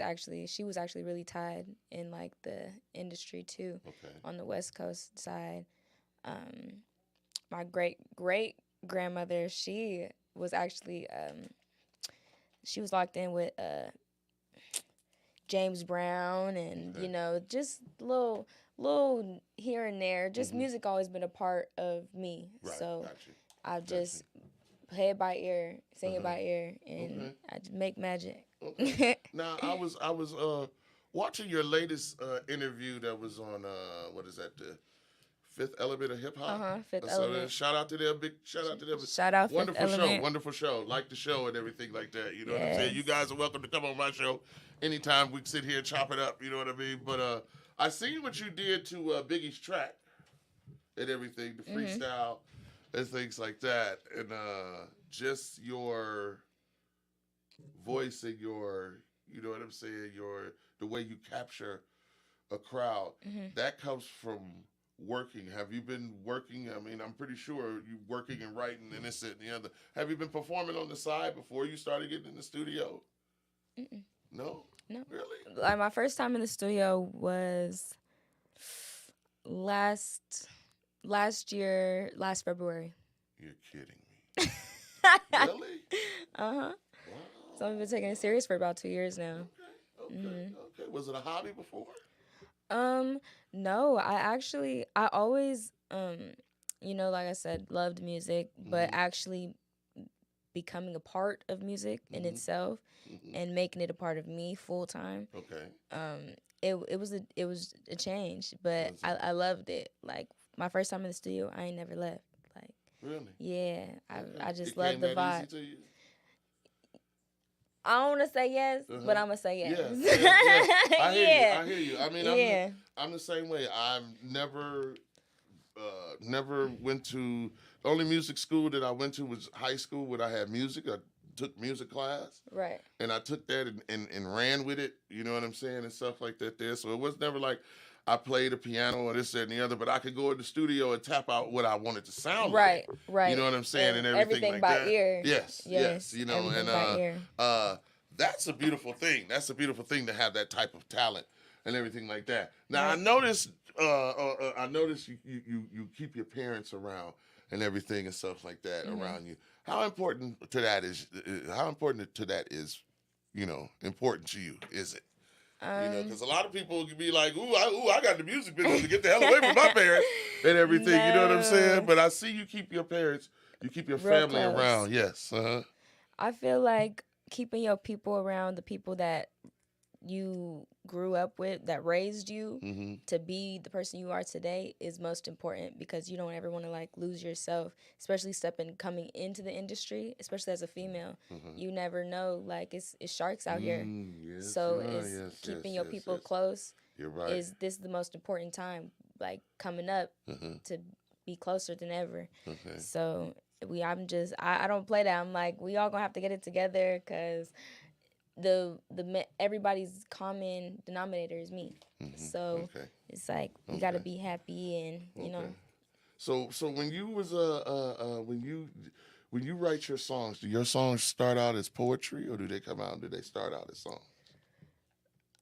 actually really tied in like the industry too, on the West Coast side. My great grandmother, she was actually she was locked in with James Brown and just little here and there. Just music always been a part of me. So I've just play it by ear, sing it by ear, and I just make magic. Now I was watching your latest interview that was on what is that, the Fifth Element of Hip Hop? Fifth Element. Shout out to them, big shout out to them. Shout out Fifth Element. Wonderful show. Like the show and everything like that. You know what I'm saying? You guys are welcome to come on my show anytime. We can sit here and chop it up. You know what I mean? But I seen what you did to Biggie's track and everything, the freestyle and things like that, and just your voice and your, you know what I'm saying, the way you capture a crowd, that comes from working. Have you been working? I mean, I'm pretty sure you working and writing and this and the other. Have you been performing on the side before you started getting in the studio? No? No. Really? Like my first time in the studio was last year, last February. You're kidding me. Really? Wow. So I've been taking it serious for about 2 years now. Okay. Was it a hobby before? No, I always, like I said, loved music, but actually becoming a part of music in itself and making it a part of me full time. It was a change, but I loved it. Like my first time in the studio, I ain't never left. Like, really? Yeah, I just love the vibe. I don't want to say yes, but I'm gonna say yes. I hear you. I mean, I'm the same way. I've never went to, the only music school that I went to was high school where I had music. I took music class. Right. And I took that and ran with it, you know what I'm saying, and stuff like that there. So it was never like I played the piano or this, that, and the other, but I could go in the studio and tap out what I wanted to sound like. Right. You know what I'm saying? And everything like by that. Ear. Yes. You know, everything and by ear. That's a beautiful thing. That's a beautiful thing to have that type of talent and everything like that. Now I noticed you keep your parents around and everything and stuff like that around you. How important to that is? Important to you? Is it? Because a lot of people can be like, I got the music business to get the hell away from my parents and everything. No. You know what I'm saying? But I see you keep your parents, you keep your family close. around. Yes. I feel like keeping your people around, the people that you grew up with, that raised you to be the person you are today, is most important, because you don't ever want to like lose yourself, especially coming into the industry, especially as a female. You never know, like it's sharks out here. Yes, so it's keeping your people close. You're right. This is the most important time, like coming up to be closer than ever. So I don't play that. I'm like, we all gonna have to get it together, because everybody's common denominator is me. So it's like we gotta be happy and you know. So when you was when you write your songs, do your songs start out as poetry or do they start out as songs?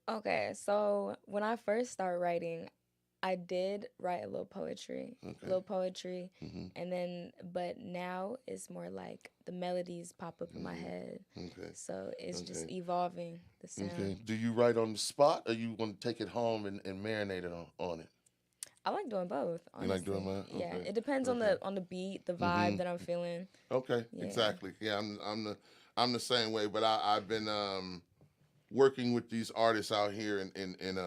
Okay, so when I first started writing, I did write a little poetry, and then, but now it's more like the melodies pop up in my head. Okay. So it's just evolving the sound. Okay. Do you write on the spot or you want to take it home and marinate it on it? I like doing both. Honestly. You like doing both? Okay. Yeah, it depends on the beat, the vibe that I'm feeling. Okay, exactly. Yeah, I'm the same way, but I've been working with these artists out here in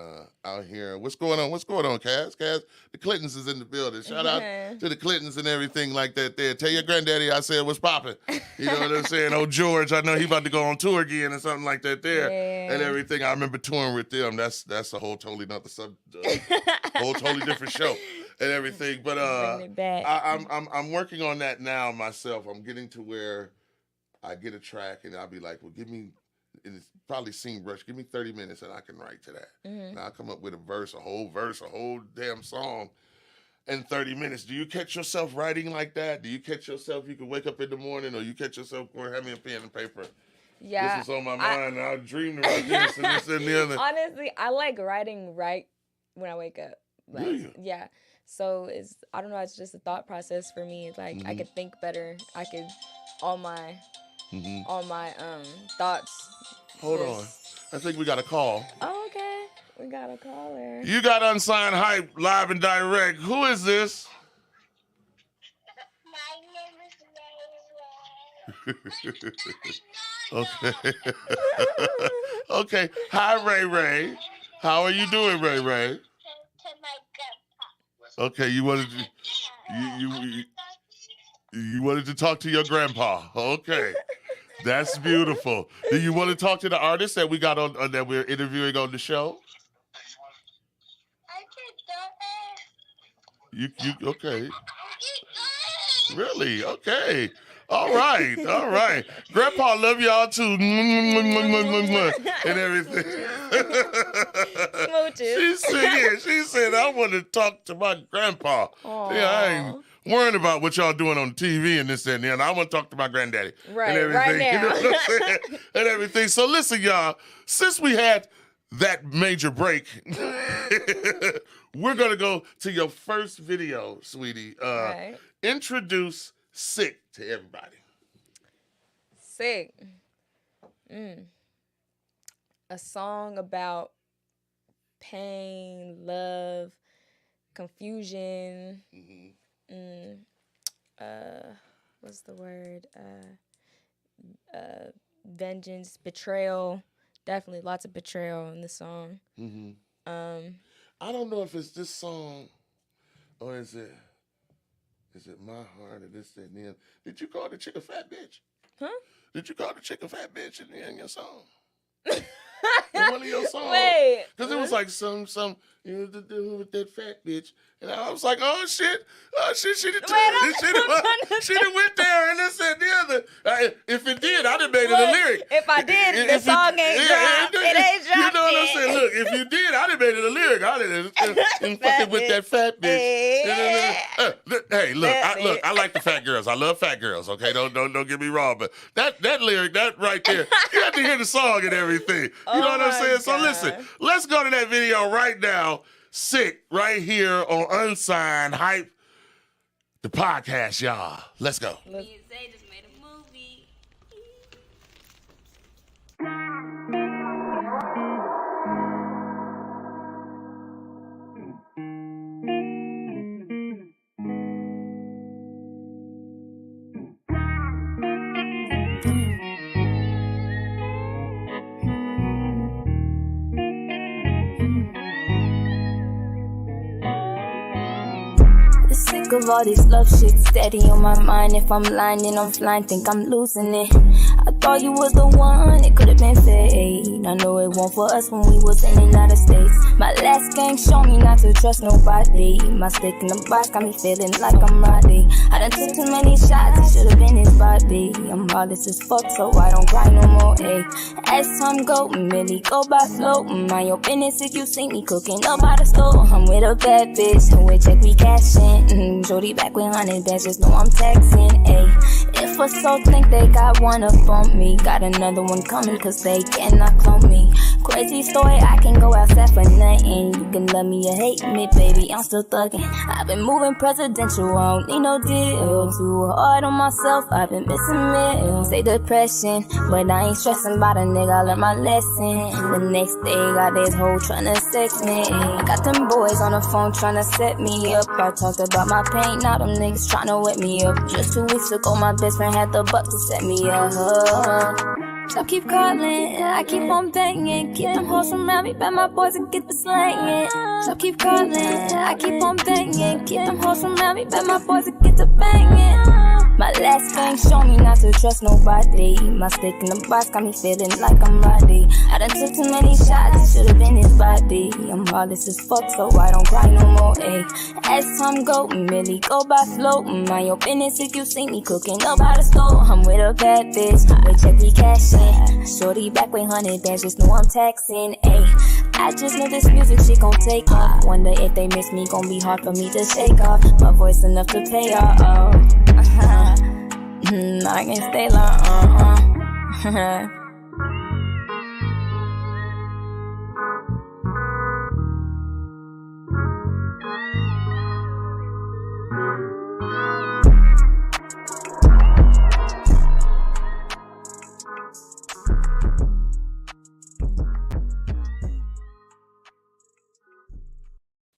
out here. What's going on? What's going on, Cass? Cass, the Clintons is in the building. Shout out to the Clintons and everything like that there. Tell your granddaddy I said what's popping. You know what I'm saying? Oh, George, I know he about to go on tour again or something like that there. And everything. I remember touring with them. That's a whole totally another whole totally different show and everything. But I'm working on that now myself. I'm getting to where I get a track and I'll be like, well, give me, and it's probably scene brush. Give me 30 minutes and I can write to that. And I'll come up with a whole damn song in 30 minutes. Do you catch yourself writing like that? Do you catch yourself, you can wake up in the morning or you catch yourself going, have me a pen and paper? Yeah. This is on my mind and I'll dream about this and this and the other. Honestly, I like writing right when I wake up. Like, yeah. So I don't know, it's just a thought process for me. Like I could think better. I could, all my thoughts. Hold on. I think we got a call. Oh, okay. We got a caller. You got Unsigned Hype live and direct. Who is this? My name is Okay. Okay. Hi, Ray Ray. How are you doing, Ray Ray? Okay, you wanted to you wanted to talk to your grandpa. Okay. That's beautiful. Do you want to talk to the artist that we got on that we're interviewing on the show? You okay? Really? Okay. All right. Grandpa love y'all too. And everything. She said, I want to talk to my grandpa. Aww. Yeah, I ain't worrying about what y'all doing on TV and this and that. I want to talk to my granddaddy. Right, and everything. right now. You know what I'm saying? And everything. So listen, y'all, since we had that major break, we're going to go to your first video, sweetie. Right. Introduce Sick to everybody. Sick. A song about pain, love, confusion. What's the word? Vengeance, betrayal. Definitely lots of betrayal in the song. I don't know if it's this song or is it My Heart or this, that, and the other. Did you call the chick a fat bitch? Huh? Did you call the chick a fat bitch in your song? In one of your songs? Wait. Because it was like some you know, to do with that fat bitch. And I was like, oh shit, she done went there and this and the other. If it did, I'd have made it a lyric. If I did, the song ain't dropped. It ain't dropped. You know what I'm saying? Look, if you did, I'd have made it a lyric. I'd have fucking with that fat bitch. Hey, look, I like the fat girls. I love fat girls. Okay, don't get me wrong, but that lyric, that right there, you have to hear the song and everything. You know what I'm saying? God. So listen, let's go to that video right now. Sick, right here on Unsigned Hype, the podcast, y'all. Let's go. Me and Zay just made a movie. The sick risk of all this love shit steady on my mind. If I'm lying, then I'm flying, think I'm losing it. I thought you was the one, it could've been fate. I know it won't for us when we was in the United States. My last game showed me not to trust nobody. My stick in the box got me feeling like I'm Roddy. I done took too many shots, it should've been his body. I'm heartless as fuck, so I don't cry no more, ayy. As time go, really go by flow. Mind your business if you see me cooking up by the stove. I'm with a bad bitch, who will check we cashin'. Jody back with 100 bands, just know I'm taxing, ayy. If a soul think they got one up on me, got another one coming, cause they cannot clone me. Crazy story, I can go outside for nothing. You can love me or hate me, baby, I'm still thuggin'. I've been moving presidential, I don't need no deal. Too hard on myself, I've been missing meals. Say depression, but I ain't stressing about a nigga, I learned my lesson. The next day, got this hoe tryna sex me. Got them boys on the phone tryna set me up. I talked about my pain, now them niggas tryna wet me up. Just 2 weeks ago, my best friend had the buck to set me up. So keep calling, I keep on banging. Keep them hoes around me, bet my boys will get the slanging. So keep calling, I keep on banging. Keep them hoes around me, bet my boys will get the banging. My last game showed me not to trust nobody. My stick in the box got me feeling like I'm Roddy. I done took too many shots, it should've been his body. I'm heartless as fuck, so I don't cry no more, ayy. As time go, really go by flow. Mind your business if you see me cooking up by the stove. I'm with a bad bitch, we check we cashin'. Shorty back with 100 bands, just know I'm taxing, ayy. I just know this music shit gon' take off. Wonder if they miss me, gon' be hard for me to shake off. My voice enough to pay off. I can stay long.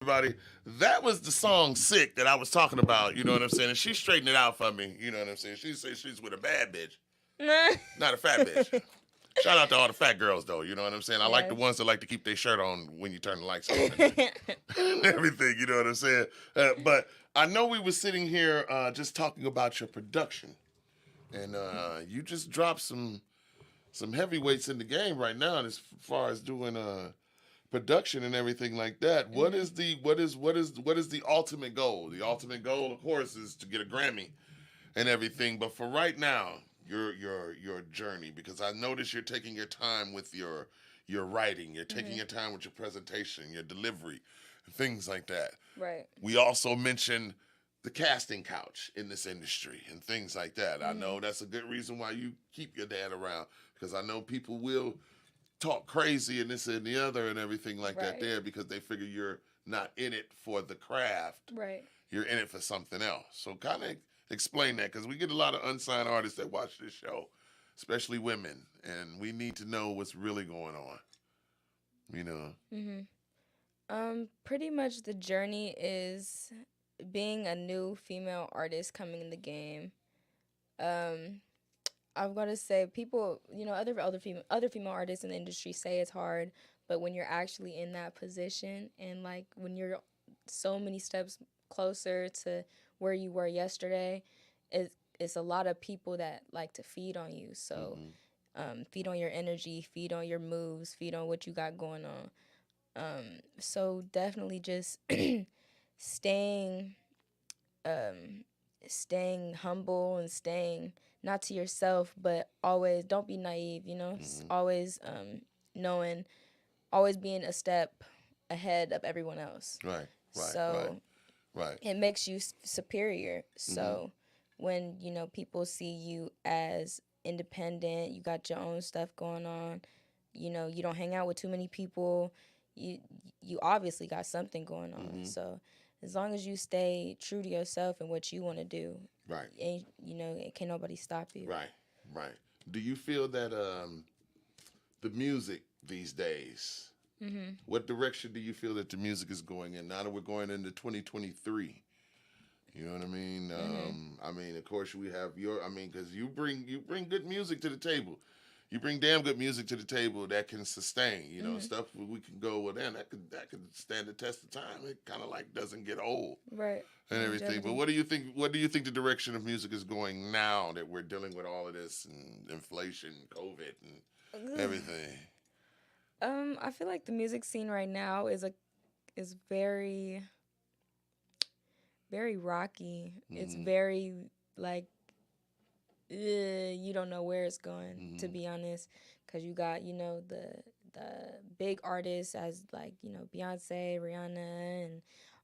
Everybody, that was the song "Sick" that I was talking about. You know what I'm saying? And she straightened it out for me. You know what I'm saying? She said she's with a bad bitch, not a fat bitch. Shout out to all the fat girls, though. You know what I'm saying? I like the ones that like to keep their shirt on when you turn the lights on and everything. You know what I'm saying? But I know we were sitting here just talking about your production, and you just dropped some heavyweights in the game right now as far as doing production and everything like that. What is the ultimate goal? The ultimate goal, of course, is to get a Grammy and everything. But for right now, your journey, because I notice you're taking your time with your writing, you're taking your time with your presentation, your delivery, things like that. Right. We also mentioned the casting couch in this industry and things like that. I know that's a good reason why you keep your dad around, because I know people will talk crazy and this and the other and everything like that there, because they figure you're not in it for the craft. Right. You're in it for something else. So kind of explain that, because we get a lot of unsigned artists that watch this show, especially women, and we need to know what's really going on. You know? Pretty much the journey is being a new female artist coming in the game. I've got to say, people, you know, other female artists in the industry say it's hard, but when you're actually in that position and like when you're so many steps closer to where you were yesterday, it's a lot of people that like to feed on you. So feed on your energy, feed on your moves, feed on what you got going on. So definitely just staying humble and staying not to yourself, but always don't be naive, you know, always knowing, always being a step ahead of everyone else. Right. So it makes you superior. So when, you know, people see you as independent, you got your own stuff going on, you know, you don't hang out with too many people, you obviously got something going on. So as long as you stay true to yourself and what you want to do, ain't, you know, can't nobody stop you. Right. Do you feel that the music these days, what direction do you feel that the music is going in now that we're going into 2023? You know what I mean? I mean, of course, we have because you bring good music to the table. you bring damn good music to the table that can sustain, you know, Mhm. stuff we can go, well, then that could stand the test of time. It kind of like doesn't get old. Right. And everything. But what do you think the direction of music is going now that we're dealing with all of this and inflation, COVID and everything? I feel like the music scene right now is very very rocky. It's very like you don't know where it's going, to be honest, because you got, you know, the big artists as like, you know, Beyonce, Rihanna, and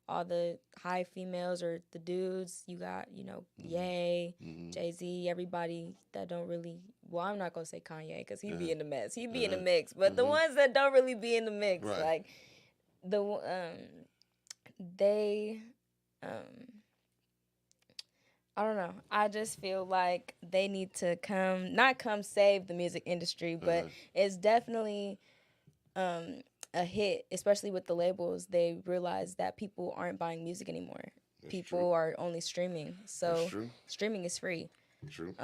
all the high females or the dudes. You got, you know, Ye, Jay-Z, everybody that don't really, well, I'm not gonna say Kanye because he'd be in the mess, he'd be in the mix, but the ones that don't really be in the mix, like they I don't know. I just feel like they need to not come save the music industry, but it's definitely a hit, especially with the labels. They realize that people aren't buying music anymore. People are only streaming. So streaming is free. True.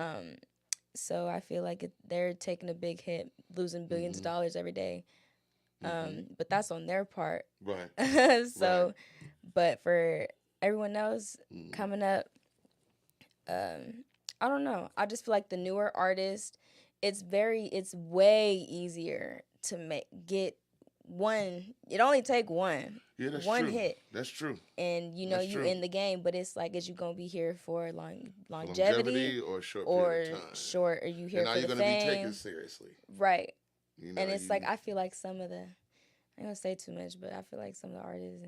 So I feel like they're taking a big hit, losing billions of dollars every day. But that's on their part. Right. So, but for everyone else coming up, I don't know. I just feel like the newer artists, it's way easier to get one. It only take one. Yeah, that's one true. hit. That's true. And you know That's you true. in the game, but it's like, is you gonna be here for longevity or a short or period of time? short? Are you here And now for you're the gonna fame? be taken seriously. Right. You know, and it's like I feel like some of the. I ain't gonna say too much, but I feel like some of the artists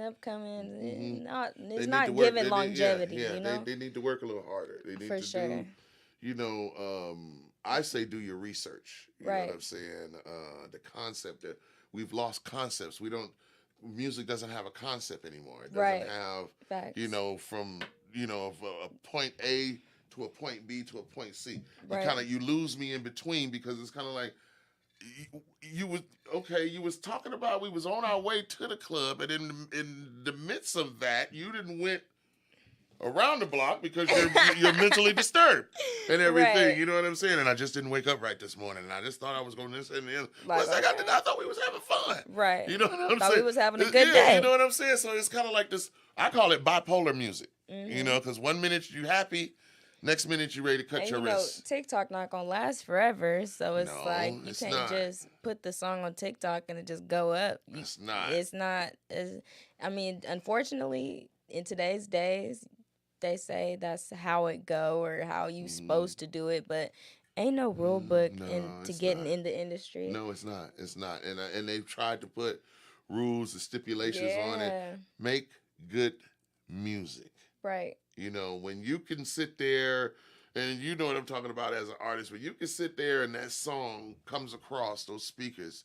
upcoming, it's not giving longevity. Yeah, you know, they need to work a little harder. They need for to sure. do, you know, I say do your research. You know what I'm saying? The concept that we've lost concepts. Music doesn't have a concept anymore. It doesn't have, Facts. you know, from, you know, a point A to a point B to a point C. Right. You lose me in between because it's kind of like, you was talking about we was on our way to the club, and in the midst of that, you didn't went around the block because you're mentally disturbed and everything. Right. You know what I'm saying? And I just didn't wake up right this morning, and I just thought I was going this and the other. Like, Plus, I thought we was having fun. Right. You know what I'm Thought saying? we was having a good day. You know what I'm saying? So it's kind of like this. I call it bipolar music. You know, because one minute you happy. Next minute, you ready to cut your wrist. TikTok not gonna last forever, so it's No, like you it's can't not. just put the song on TikTok and it just go up. It's not. It's not. I mean, unfortunately, in today's days, they say that's how it go or how you supposed to do it, but ain't no rule book to getting in the industry. No, it's not. It's not. And they've tried to put rules and stipulations on it. Make good music. Right. You know, when you can sit there, and you know what I'm talking about as an artist, when you can sit there and that song comes across those speakers,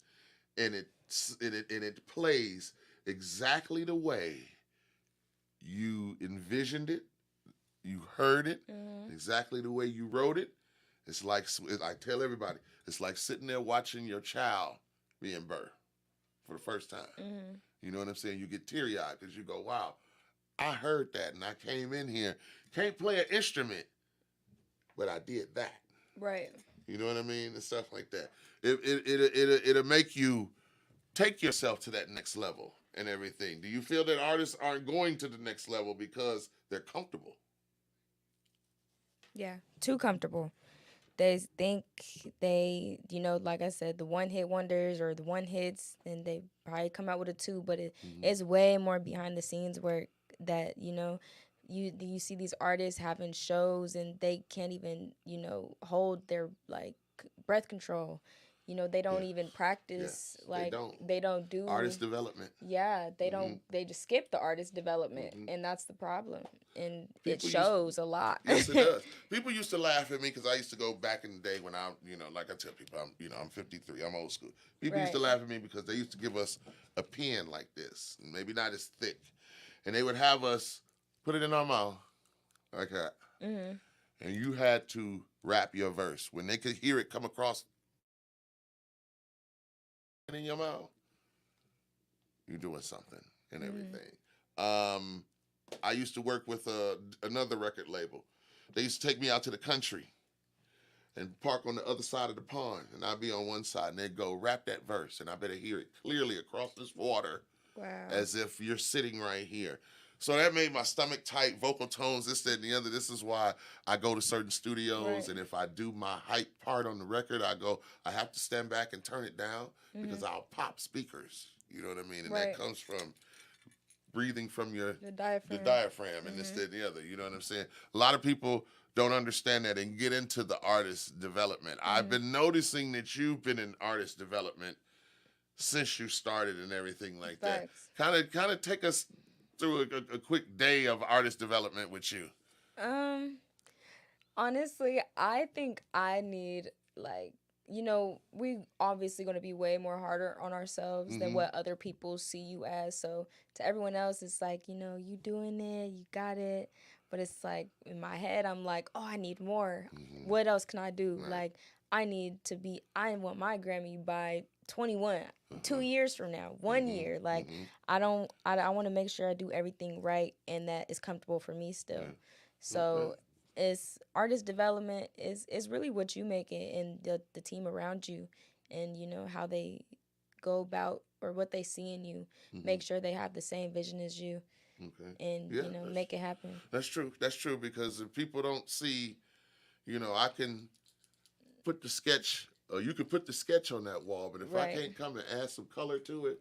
and it plays exactly the way you envisioned it, you heard it, exactly the way you wrote it. It's like, I tell everybody, it's like sitting there watching your child being birthed for the first time. You know what I'm saying? You get teary-eyed because you go, wow. I heard that, and I came in here. Can't play an instrument, but I did that. Right. You know what I mean? And stuff like that. It'll make you take yourself to that next level and everything. Do you feel that artists aren't going to the next level because they're comfortable? Yeah, too comfortable. They think you know, like I said, the one-hit wonders or the one hits, and they probably come out with a two, but it's way more behind the scenes work that, you know, you see these artists having shows and they can't even, you know, hold their like breath control. You know, they don't even practice. Like they don't do artist development. Yeah, they don't. They just skip the artist development, and that's the problem. And it shows a lot. Yes, it does. People used to laugh at me because I used to go back in the day when you know, like I tell people, I'm 53. I'm old school. People used to laugh at me because they used to give us a pen like this, maybe not as thick, and they would have us put it in our mouth like that, and you had to rap your verse when they could hear it come across in your mouth. You're doing something and everything. I used to work with another record label. They used to take me out to the country, and park on the other side of the pond, and I'd be on one side, and they'd go, rap that verse, and I better hear it clearly across this water, as if you're sitting right here. So that made my stomach tight, vocal tones, this, that, and the other. This is why I go to certain studios, and if I do my hype part on the record, I have to stand back and turn it down because I'll pop speakers. You know what I mean? And that comes from breathing from the diaphragm and this, that, and the other. You know what I'm saying? A lot of people don't understand that and get into the artist development. I've been noticing that you've been in artist development since you started and everything like that. Kind of take us through a quick day of artist development with you. Honestly, I think I need, like, you know, we obviously going to be way more harder on ourselves than what other people see you as. So to everyone else, it's like, you know, you doing it, you got it. But it's like, in my head, I'm like, oh, I need more. What else can I do? Like, I want my Grammy by 21, 2 years from now, 1 year. Like, I want to make sure I do everything right and that it's comfortable for me still. So it's artist development is really what you make it and the team around you and, you know, how they go about or what they see in you. Make sure they have the same vision as you. And, you know, make it happen. That's true. That's true, because if people don't see, you know, I can put the sketch, or you can put the sketch on that wall, but if I can't come and add some color to it,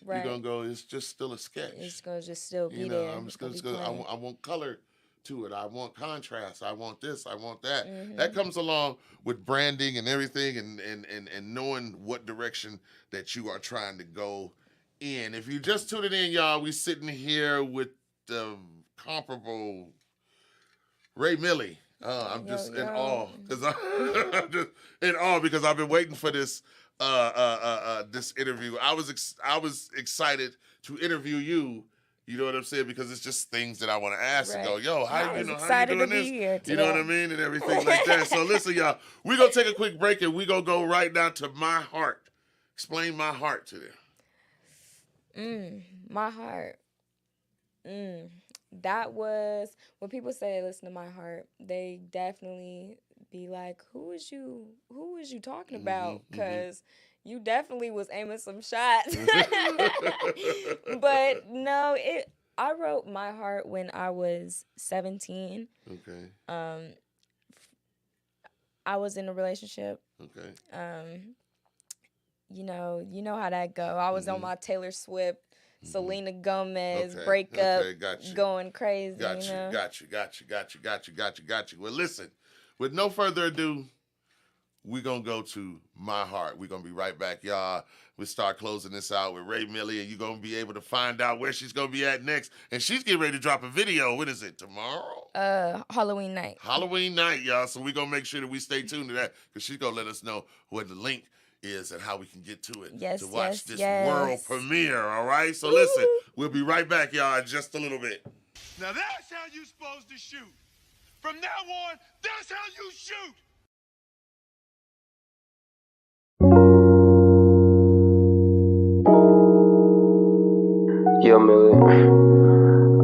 you're going to go, it's just still a sketch. It's going to just still be you know, there. I'm just going to, I want color to it. I want contrast. I want this. I want that. That comes along with branding and everything and knowing what direction that you are trying to go in. If you just tuned it in, y'all, we sitting here with the comparable Ray Millie. I'm just in awe because I'm just in awe because I've been waiting for this this interview. I was excited to interview you. You know what I'm saying? Because it's just things that I want to ask and go, yo, how you doing this? You know what I mean? And everything like that. So listen, y'all, we're going to take a quick break and we're going to go right down to My Heart. Explain My Heart to them. My Heart. That was, when people say they listen to My Heart, they definitely be like, who is you talking about? Because you definitely was aiming some shots. But no, I wrote My Heart when I was 17. Okay. I was in a relationship. Okay. You know how that go. I was on my Taylor Swift, Selena Gomez breakup, going crazy. Got you. Well, listen, with no further ado, we're going to go to My Heart. We're going to be right back, y'all. We'll start closing this out with Ray Millie, and you're going to be able to find out where she's going to be at next. And she's getting ready to drop a video. When is it? Tomorrow? Halloween night. Halloween night, y'all. So we're going to make sure that we stay tuned to that because she's going to let us know where the link is and how we can get to it to watch this world premiere, all right? So listen, we'll be right back, y'all, in just a little bit. Now that's how you supposed to shoot. From now on, that's how you shoot. Yo, Millie,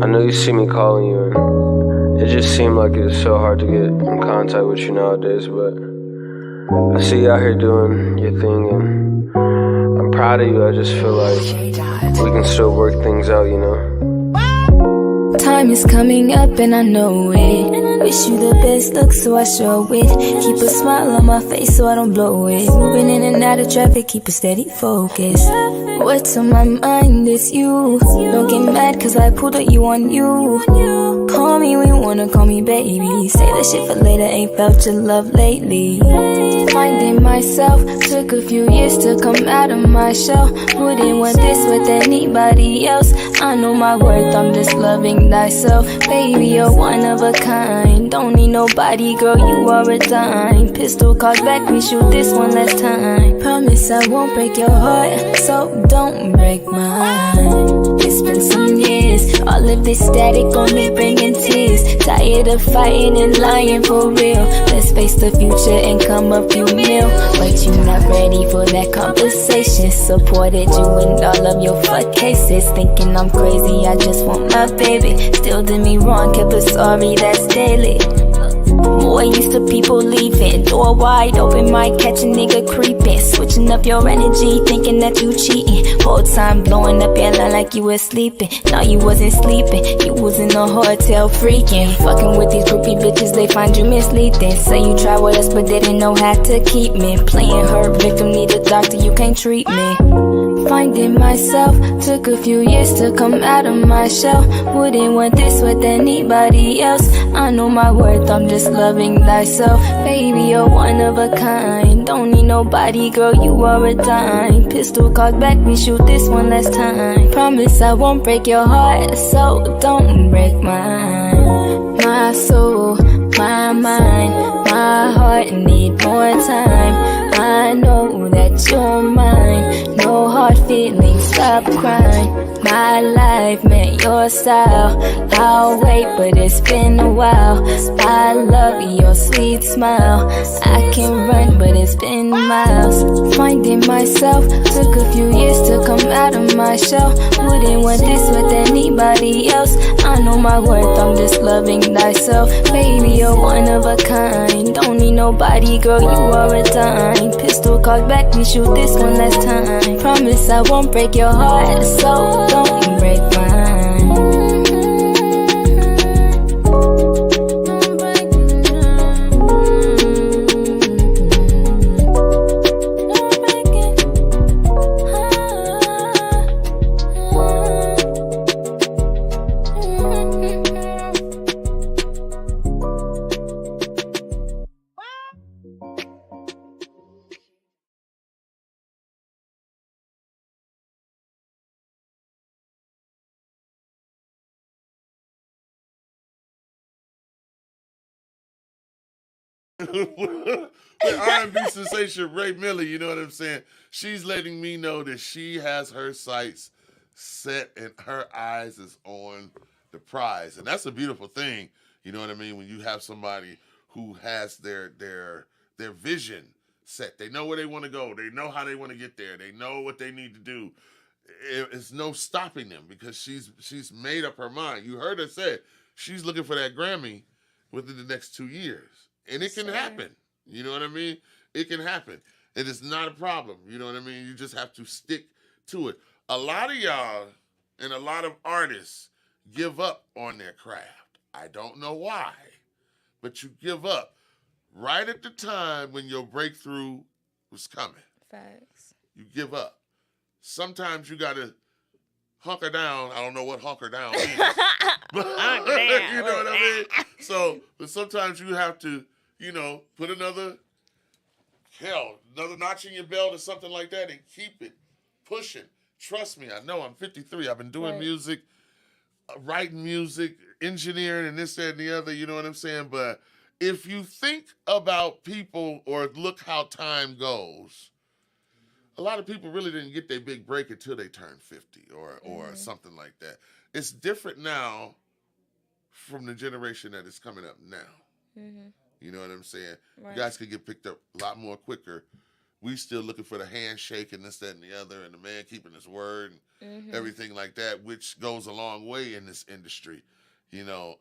I know you see me calling you, and it just seemed like it's so hard to get in contact with you nowadays, but I see you out here doing your thing, and I'm proud of you. I just feel like we can still work things out, you know? Time is coming up and I know it. Wish you the best look, so I show it. Keep a smile on my face so I don't blow it. Moving in and out of traffic, keep a steady focus. What's on my mind is you. Don't get mad cause I pulled up you on you. Call me when you wanna call me baby. Say that shit for later, ain't felt your love lately. Finding myself, took a few years to come out of my shell. Wouldn't want this with anybody else. I know my worth, I'm just loving thyself. Baby, you're one of a kind. Don't need nobody, girl, you are a dime. Pistol calls back, we shoot this one last time. Promise I won't break your heart, so don't break mine. It's been some years, all of this static only bringing tears. Tired of fighting and lying for real. Let's face the future and come a few mil. But you not ready for that conversation. Supported you in all of your fuck cases. Thinking I'm crazy, I just want my baby. Still did me wrong, kept a sorry, that's daily. Boy, used to people leaving. Door wide open, might catch a nigga creeping. Switching up your energy, thinking that you cheating. Whole time blowing up your line like you was sleeping. No, you wasn't sleeping, you was in a hotel freaking. Fucking with these groupie bitches, they find you misleading. Say you tried with us, but didn't know how to keep me. Playing her victim, need a doctor, you can't treat me. Finding myself, took a few years to come out of my shell. Wouldn't want this with anybody else. I know my worth, I'm just loving thyself. Baby, you're one of a kind. Don't need nobody, girl, you are a dime. Pistol cocked back, we shoot this one last time. Promise I won't break your heart, so don't break mine. My soul, my mind, my heart need more time. I know that you're mine. No hard feelings, stop crying. My life meant your style. I'll wait, but it's been a while. I love your sweet smile. I can run, but it's been miles. Finding myself, took a few years to come out of my shell. Wouldn't want this with anybody else. I know my worth, I'm just loving thyself. Baby, you're one of a kind. Don't need nobody, girl, you are a dime. Pistol cocked back, we shoot this one last time. Promise I won't break your heart, so don't break mine. With R&B sensation Ray Miller, you know what I'm saying? She's letting me know that she has her sights set and her eyes is on the prize. And that's a beautiful thing, you know what I mean? When you have somebody who has their vision set. They know where they want to go. They know how they want to get there. They know what they need to do. It's no stopping them because she's made up her mind. You heard her say she's looking for that Grammy within the next 2 years. And it can happen. You know what I mean? It can happen. It is not a problem. You know what I mean? You just have to stick to it. A lot of y'all and a lot of artists give up on their craft. I don't know why, but you give up right at the time when your breakthrough was coming. Facts. You give up. Sometimes you got to hunker down. I don't know what hunker down is. But, you know what I mean? So, but sometimes you have to, you know, put another notch in your belt or something like that and keep it pushing. Trust me, I know I'm 53. I've been doing music, writing music, engineering, and this, that, and the other, you know what I'm saying? But if you think about people or look how time goes, a lot of people really didn't get their big break until they turned 50 or something like that. It's different now from the generation that is coming up now. Mm-hmm. You know what I'm saying? Right. You guys could get picked up a lot more quicker. We still looking for the handshake and this, that, and the other, and the man keeping his word and everything like that, which goes a long way in this industry. You know,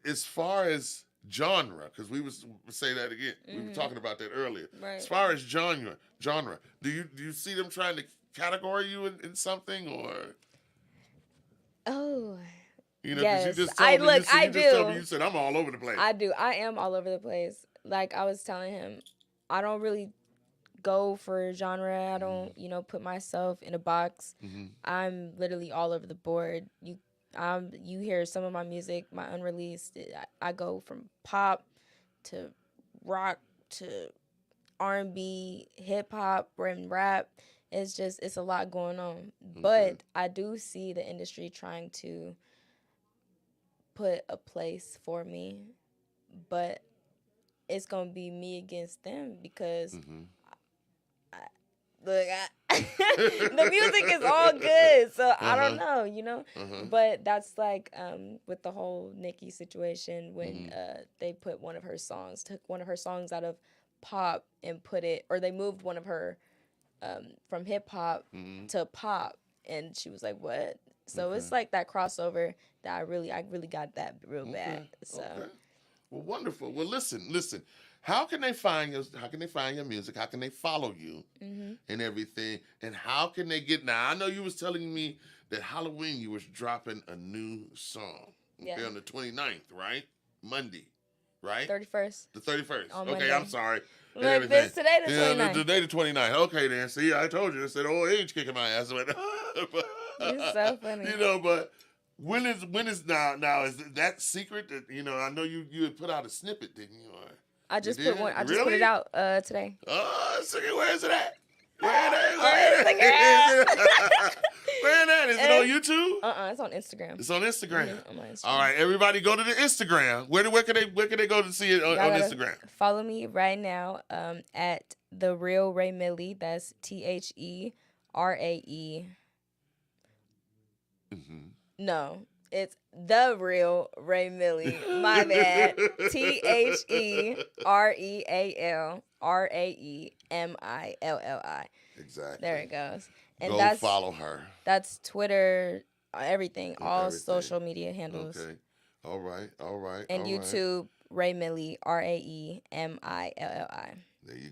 as far as genre, because we was say that again. We were talking about that earlier. Right. As far as genre, do you see them trying to categorize you in something or? Oh. You know, yes. you just told me, I just told me, you said I'm all over the place. I do. I am all over the place. Like I was telling him, I don't really go for genre. I don't, put myself in a box. I'm literally all over the board. You hear some of my music, my unreleased. I go from pop to rock to R&B, hip hop, and rap. It's a lot going on. But I do see the industry trying to put a place for me, but it's gonna be me against them because the music is all good, so I don't know, but that's like with the whole Nicki situation when they put took one of her songs out of pop and they moved one of her from hip hop to pop, and she was like, what? So it's like that crossover that I really got that real bad. So Well, wonderful. Well, listen. How can they find your music? How can they follow you and everything? And how can they get? Now, I know you was telling me that Halloween you was dropping a new song. Okay, on the 29th, right? Monday, right? 31st. The 31st. On okay, Monday. I'm sorry. Look, today the 29th. Today the 29th. Okay, then. See, I told you. I said old age kicking my ass. You're so funny. You know, but when is now is that secret that I know you had put out a snippet, didn't you? I just put one. I just put it out today. Oh, where is it at? Where is it on YouTube? It's on Instagram. It's on Instagram. On my Instagram. All right, everybody, go to the Instagram. Where can they go to see it on Instagram? Follow me right now at The Real Ray Millie. That's THERAE. No, it's The Real Ray Millie. My bad. THEREALRAEMILLI. Exactly. There it goes. And go follow her. That's Twitter, everything, all social media handles. Okay. All right. And YouTube, Ray Millie, RAEMILLI. There you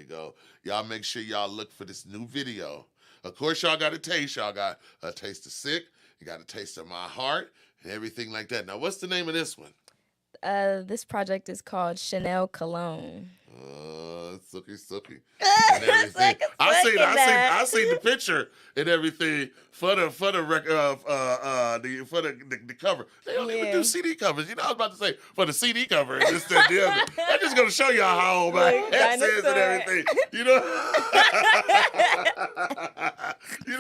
go. Y'all make sure y'all look for this new video. Of course, y'all got a taste. Y'all got a taste of Sick. You got a taste of My Heart and everything like that. Now, what's the name of this one? This project is called Chanel Cologne. Sookie. And everything. I seen the picture and everything for the cover. They don't even do CD covers. I was about to say for the CD cover. And this, that, the other. I'm just gonna show y'all how old my head says and everything. You know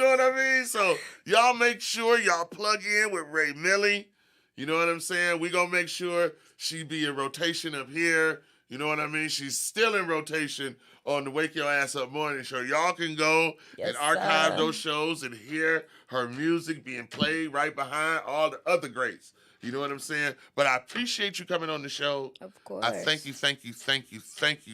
what I mean? So y'all make sure y'all plug in with Ray Millie. You know what I'm saying? We gonna make sure she be in rotation up here. You know what I mean? She's still in rotation on the Wake Your Ass Up morning show. Y'all can go and archive those shows and hear her music being played right behind all the other greats. You know what I'm saying? But I appreciate you coming on the show. Of course. I thank you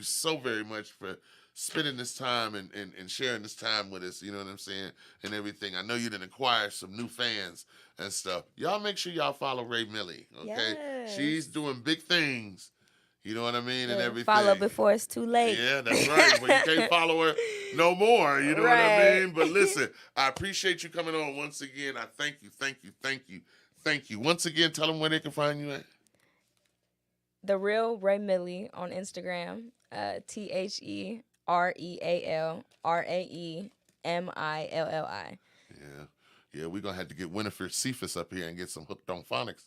so very much for spending this time and sharing this time with us. You know what I'm saying? And everything. I know you didn't acquire some new fans and stuff. Y'all make sure y'all follow Ray Millie, okay? Yes. She's doing big things. You know what I mean? And everything. Follow before it's too late. Yeah, that's right. But you can't follow her no more. You know what I mean? But listen, I appreciate you coming on once again. I thank you. Once again, tell them where they can find you at. The Real Ray Millie on Instagram. THEREALRAEMILLI. Yeah, we're going to have to get Winifred Cephas up here and get some Hooked on Phonics.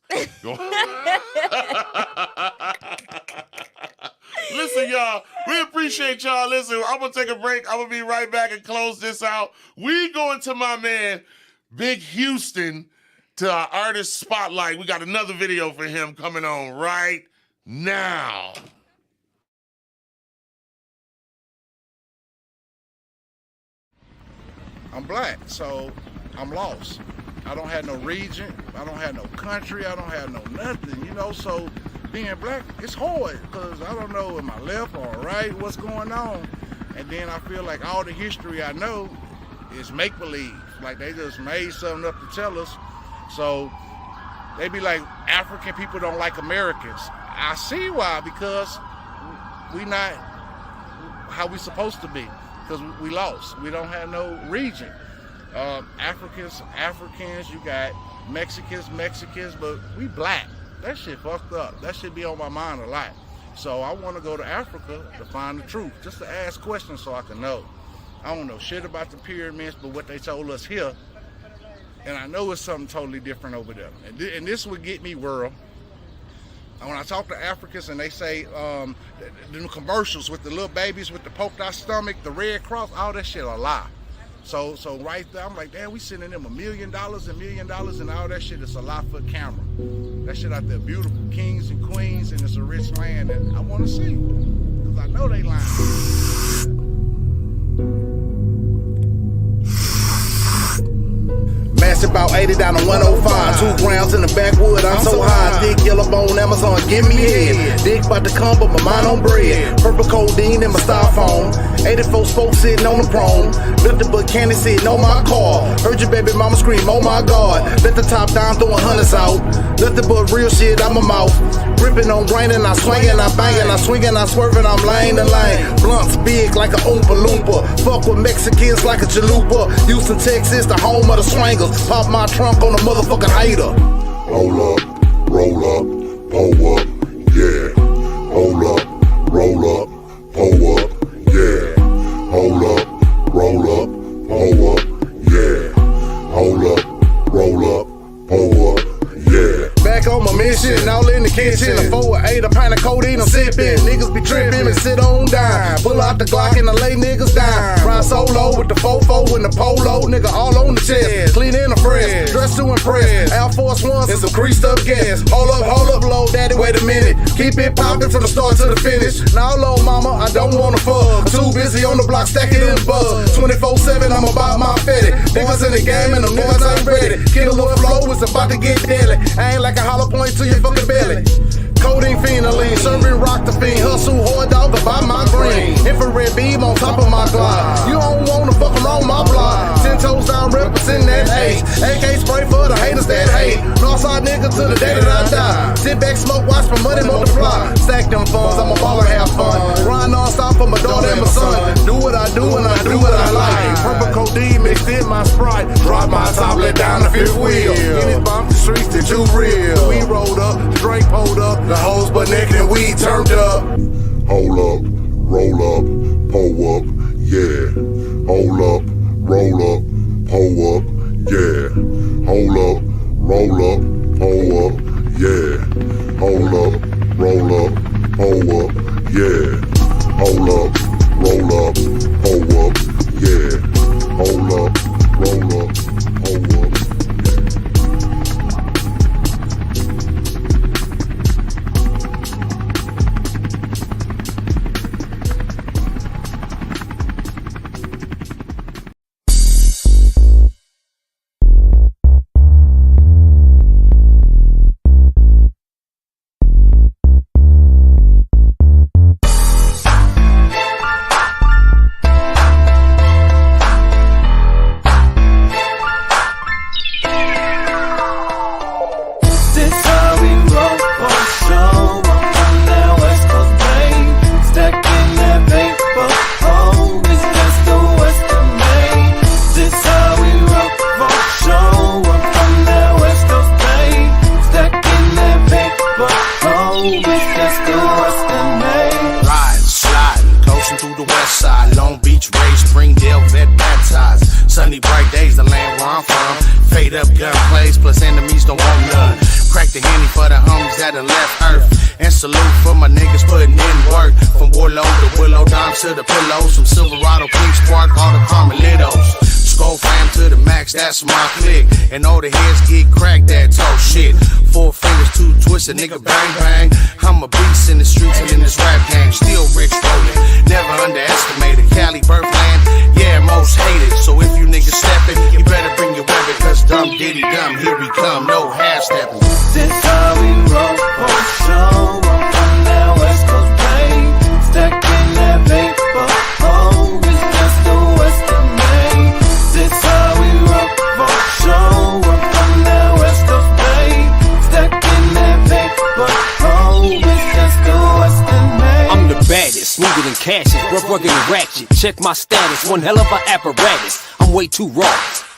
Listen, y'all, we appreciate y'all. Listen, I'm going to take a break. I'm going to be right back and close this out. We going to my man, Big Houston, to our artist spotlight. We got another video for him coming on right now. I'm black, so I'm lost. I don't have no region, I don't have no country, I don't have no nothing, so being black, it's hard, because I don't know am I left or right, what's going on. And then I feel like all the history I know is make-believe, like they just made something up to tell us. So they be like, African people don't like Americans. I see why, because we not how we supposed to be. Because we lost. We don't have no region. Africans, you got Mexicans, but we black. That shit fucked up. That should be on my mind a lot. So I want to go to Africa to find the truth, just to ask questions so I can know. I don't know shit about the pyramids, but what they told us here, and I know it's something totally different over there. And this would get me world. When I talk to Africans and they say the commercials with the little babies with the poked out stomach, the Red Cross, all that shit a lie. So right there, I'm like, damn, we sending them $1 million and all that shit is a lie for camera. That shit out there, beautiful kings and queens, and it's a rich land, and I want to see, because I know they lying. Mass about 80 down to 105. 2 grams in the backwood, I'm so high. Big yellow bone Amazon, give me head. Dick about to come, but my mind on bread. Purple codeine in my styrofoam. 84 spokes sitting on the chrome. Nothing but candy sitting on my car. Heard your baby mama scream, oh my God. Let the top down, throwing hundreds out. Nothing but real shit out my mouth. Gripping on raining, I swinging, I banging, I swinging, I swerving, I'm lane to lane. Blunts big like a Oompa Loompa. Fuck with Mexicans like a chalupa. Houston, Texas, the home of the swangers. Pop my trunk on a motherfucking hater. Hold up, roll up, pull up, yeah. Hold up, roll up, pull up, yeah. Hold up, roll up, pull up, yeah. Hold up, roll up, pull up, yeah. Back on my mission, all in the kitchen. A 4-8, a pint of codeine, I'm sipping. Niggas be tripping and sit on dime. Pull out the Glock and I lay niggas down. Ride solo with the 4-4 and the polo. Nigga all on the chest, clean and fresh, dressed to impress. Air Force Ones and some creased up gas. Hold up, low daddy, wait a minute. Keep it poppin' from the start to the finish. Now, low mama, I don't wanna fuck. Too busy on the block stacking in the buzz. 24/7, I'm about my fetty. Niggas in the game and them niggas ain't ready. Killer flow is about to get deadly. I ain't like a hollow point to your fucking belly. Codeine phenyline, serving rock the fiend. Hustle hard dog about my green. Infrared beam on top of my Glock. You don't wanna fuck around my block. 10 toes down representing that H. AK spray for the haters that hate. Northside nigga to the day that I die. Sit back, smoke, watch my money multiply. Stack them funds, I'm a baller, have fun. Grind non-stop for my daughter and my son. Do what I do and I do what I like. Purple codeine mixed in my Sprite. Drop my top, let down the fifth wheel. In it bump the streets, they too real. We rolled up, Drake pulled up. The hoes but naked and we turned up. Hold up, roll up, pull up, yeah. Hold up, roll up, pull up, yeah. Hold up, roll up, pull up, yeah. Hold up, roll up, pull up, yeah. Hold up, roll up, pull up, yeah. Hold up, roll up, pull up. To the pillows, some Silverado, Pink Spark, all the Carmelitos. Skull fam to the max, that's my clique. And all the heads get cracked, that talk shit. 4 fingers, 2 twisted, nigga bang bang. I'm a beast in the streets and in this rap game. Still rich rolling, never underestimated. Cali, Birthland, yeah, most hated. So if you niggas stepping, you better bring your weapon. Cause dumb diddy dumb, here we come, no half stepping. This how we roll for show. I'm from that West Coast pain. Stacking that paper, oh, it's just the Western Maine. This how we roll for show. I'm from that West Coast pain. Stacking that paper, oh, it's just the Western Maine. I'm the baddest, smoother than Cassius, rough, rugged and ratchet. Check my status, one hell of an apparatus. I'm way too raw.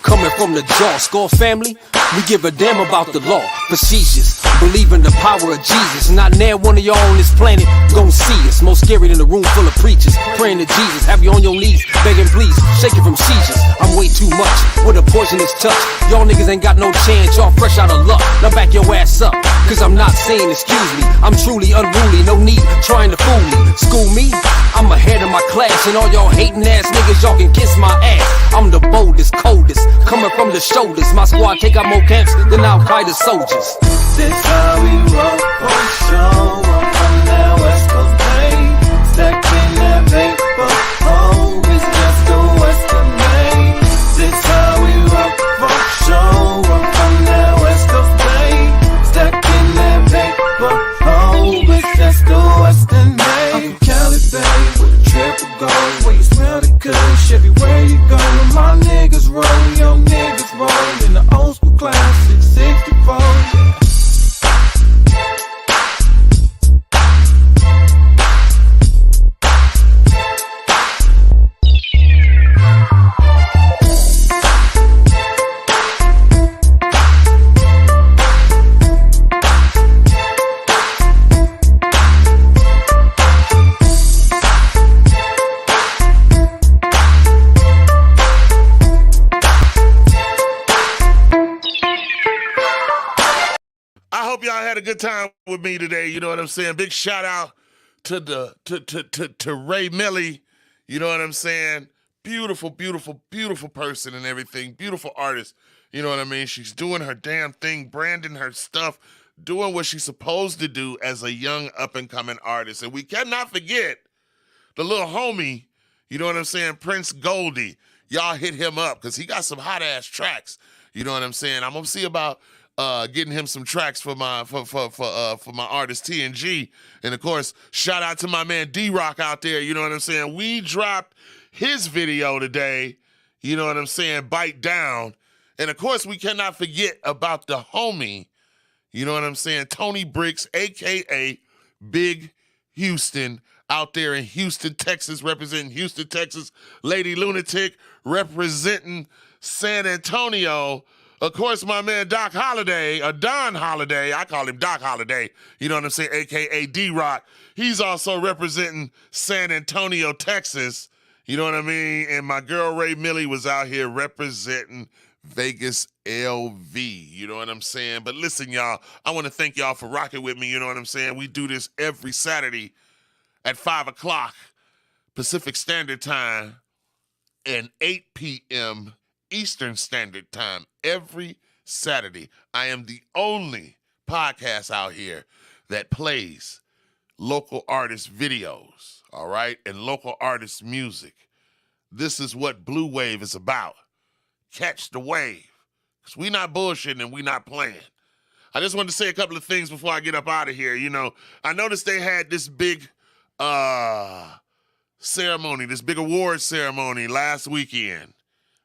Coming from the jaw, Skull family, we give a damn about the law. Facetious, believe in the power of Jesus. Not now one of y'all on this planet gon' see us. More scary than a room full of preachers. Praying to Jesus, have you on your knees, begging please, shaking from seizures. I'm way too much, with a poisonous touch. Y'all niggas ain't got no chance, y'all fresh out of luck. Now back your ass up, cause I'm not saying excuse me. I'm truly unruly, no need trying to fool me. School me, I'm ahead of my class. And all y'all hating ass niggas, y'all can kiss my ass. I'm the boldest, coldest, coming from the shoulders. My squad take out more camps than Al-Qaeda soldiers. This how we roll for show. I'm from that West Coast pain. Stacking that paper, oh, it's just the Western Maine. This how we roll for show. I'm from that West Coast pain. Stacking that paper. Oh, it's just the Western made. I'm from Cali, babe, with a triple gold. Where you smell the kush, everywhere you go. When my niggas roll, young niggas roll in the old school classic 64. Yeah. I hope y'all had a good time with me today. You know what I'm saying? Big shout out to Ray Millie. You know what I'm saying? Beautiful, beautiful, beautiful person and everything. Beautiful artist. You know what I mean? She's doing her damn thing, branding her stuff, doing what she's supposed to do as a young up-and-coming artist. And we cannot forget the little homie, you know what I'm saying, Prince Goldie. Y'all hit him up because he got some hot-ass tracks. You know what I'm saying? I'm going to see about getting him some tracks for my artist TNG. And of course, shout out to my man D-Rock out there. You know what I'm saying? We dropped his video today. You know what I'm saying? Bite Down. And of course, we cannot forget about the homie, you know what I'm saying, Tony Bricks, a.k.a. Big Houston, out there in Houston, Texas, representing Houston, Texas. Lady Lunatic representing San Antonio. Of course, my man Doc Holliday, Don Holliday, I call him Doc Holliday, you know what I'm saying, a.k.a. D-Rock. He's also representing San Antonio, Texas, you know what I mean? And my girl Ray Millie was out here representing Vegas LV, you know what I'm saying? But listen, y'all, I want to thank y'all for rocking with me, you know what I'm saying? We do this every Saturday at 5 o'clock Pacific Standard Time and 8 p.m. Eastern Standard Time every Saturday. I am the only podcast out here that plays local artist videos, all right, and local artist music. This is what Blue Wave is about. Catch the wave. Because we not bullshitting and we not playing. I just wanted to say a couple of things before I get up out of here. You know, I noticed they had this big ceremony, this big award ceremony last weekend.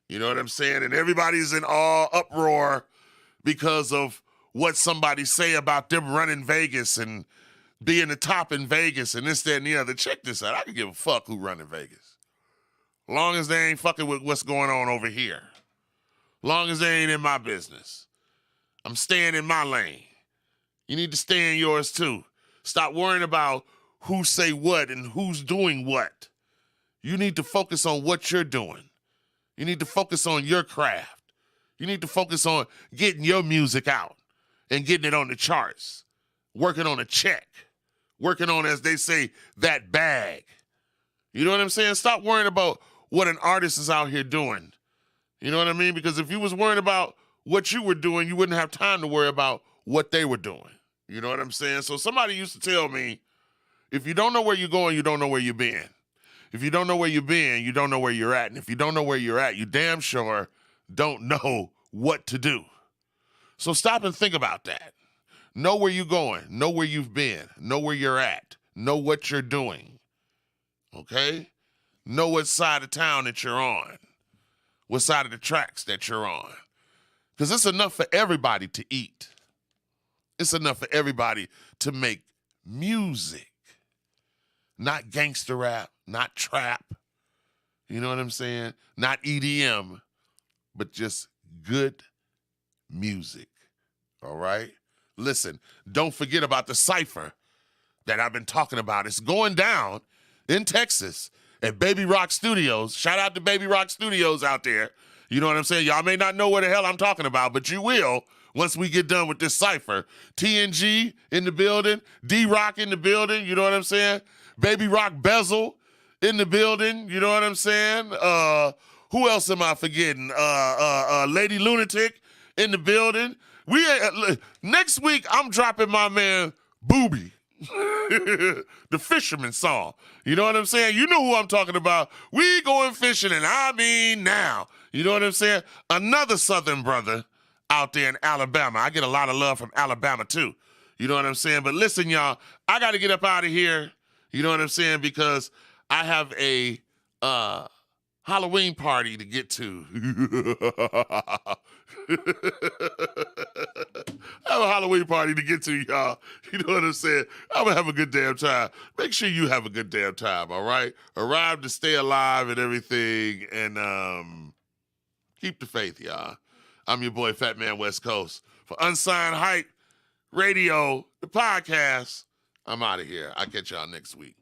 You know what I'm saying? And everybody's in all uproar because of what somebody say about them running Vegas and being the top in Vegas and this, that, and the other. Check this out. I can give a fuck who running Vegas. Long as they ain't fucking with what's going on over here. Long as they ain't in my business. I'm staying in my lane. You need to stay in yours too. Stop worrying about who say what and who's doing what. You need to focus on what you're doing. You need to focus on your craft. You need to focus on getting your music out and getting it on the charts. Working on a check. Working on, as they say, that bag. You know what I'm saying? Stop worrying about what an artist is out here doing. You know what I mean? Because if you was worrying about what you were doing, you wouldn't have time to worry about what they were doing. You know what I'm saying? So somebody used to tell me, if you don't know where you're going, you don't know where you've been. If you don't know where you've been, you don't know where you're at. And if you don't know where you're at, you damn sure don't know what to do. So stop and think about that. Know where you're going. Know where you've been. Know where you're at. Know what you're doing. Okay? Know what side of town that you're on. What side of the tracks that you're on. Because it's enough for everybody to eat. It's enough for everybody to make music. Not gangster rap, not trap. You know what I'm saying? Not EDM, but just good music. All right? Listen, don't forget about the cypher that I've been talking about. It's going down in Texas at Baby Rock Studios. Shout out to Baby Rock Studios out there. You know what I'm saying? Y'all may not know what the hell I'm talking about, but you will once we get done with this cypher. TNG in the building, D-Rock in the building, you know what I'm saying? Baby Rock Bezel in the building, you know what I'm saying? Who else am I forgetting? Lady Lunatic in the building. Next week, I'm dropping my man Booby, the fisherman song. You know what I'm saying? You know who I'm talking about. We going fishing, and I mean now. You know what I'm saying? Another Southern brother out there in Alabama. I get a lot of love from Alabama, too. You know what I'm saying? But listen, y'all, I got to get up out of here. You know what I'm saying? Because I have a Halloween party to get to. I have a Halloween party to get to, y'all. You know what I'm saying? I'm going to have a good damn time. Make sure you have a good damn time, all right? Arrive to stay alive and everything, and keep the faith, y'all. I'm your boy, Fat Man West Coast. For Unsigned Hype Radio, the podcast, I'm out of here. I'll catch y'all next week.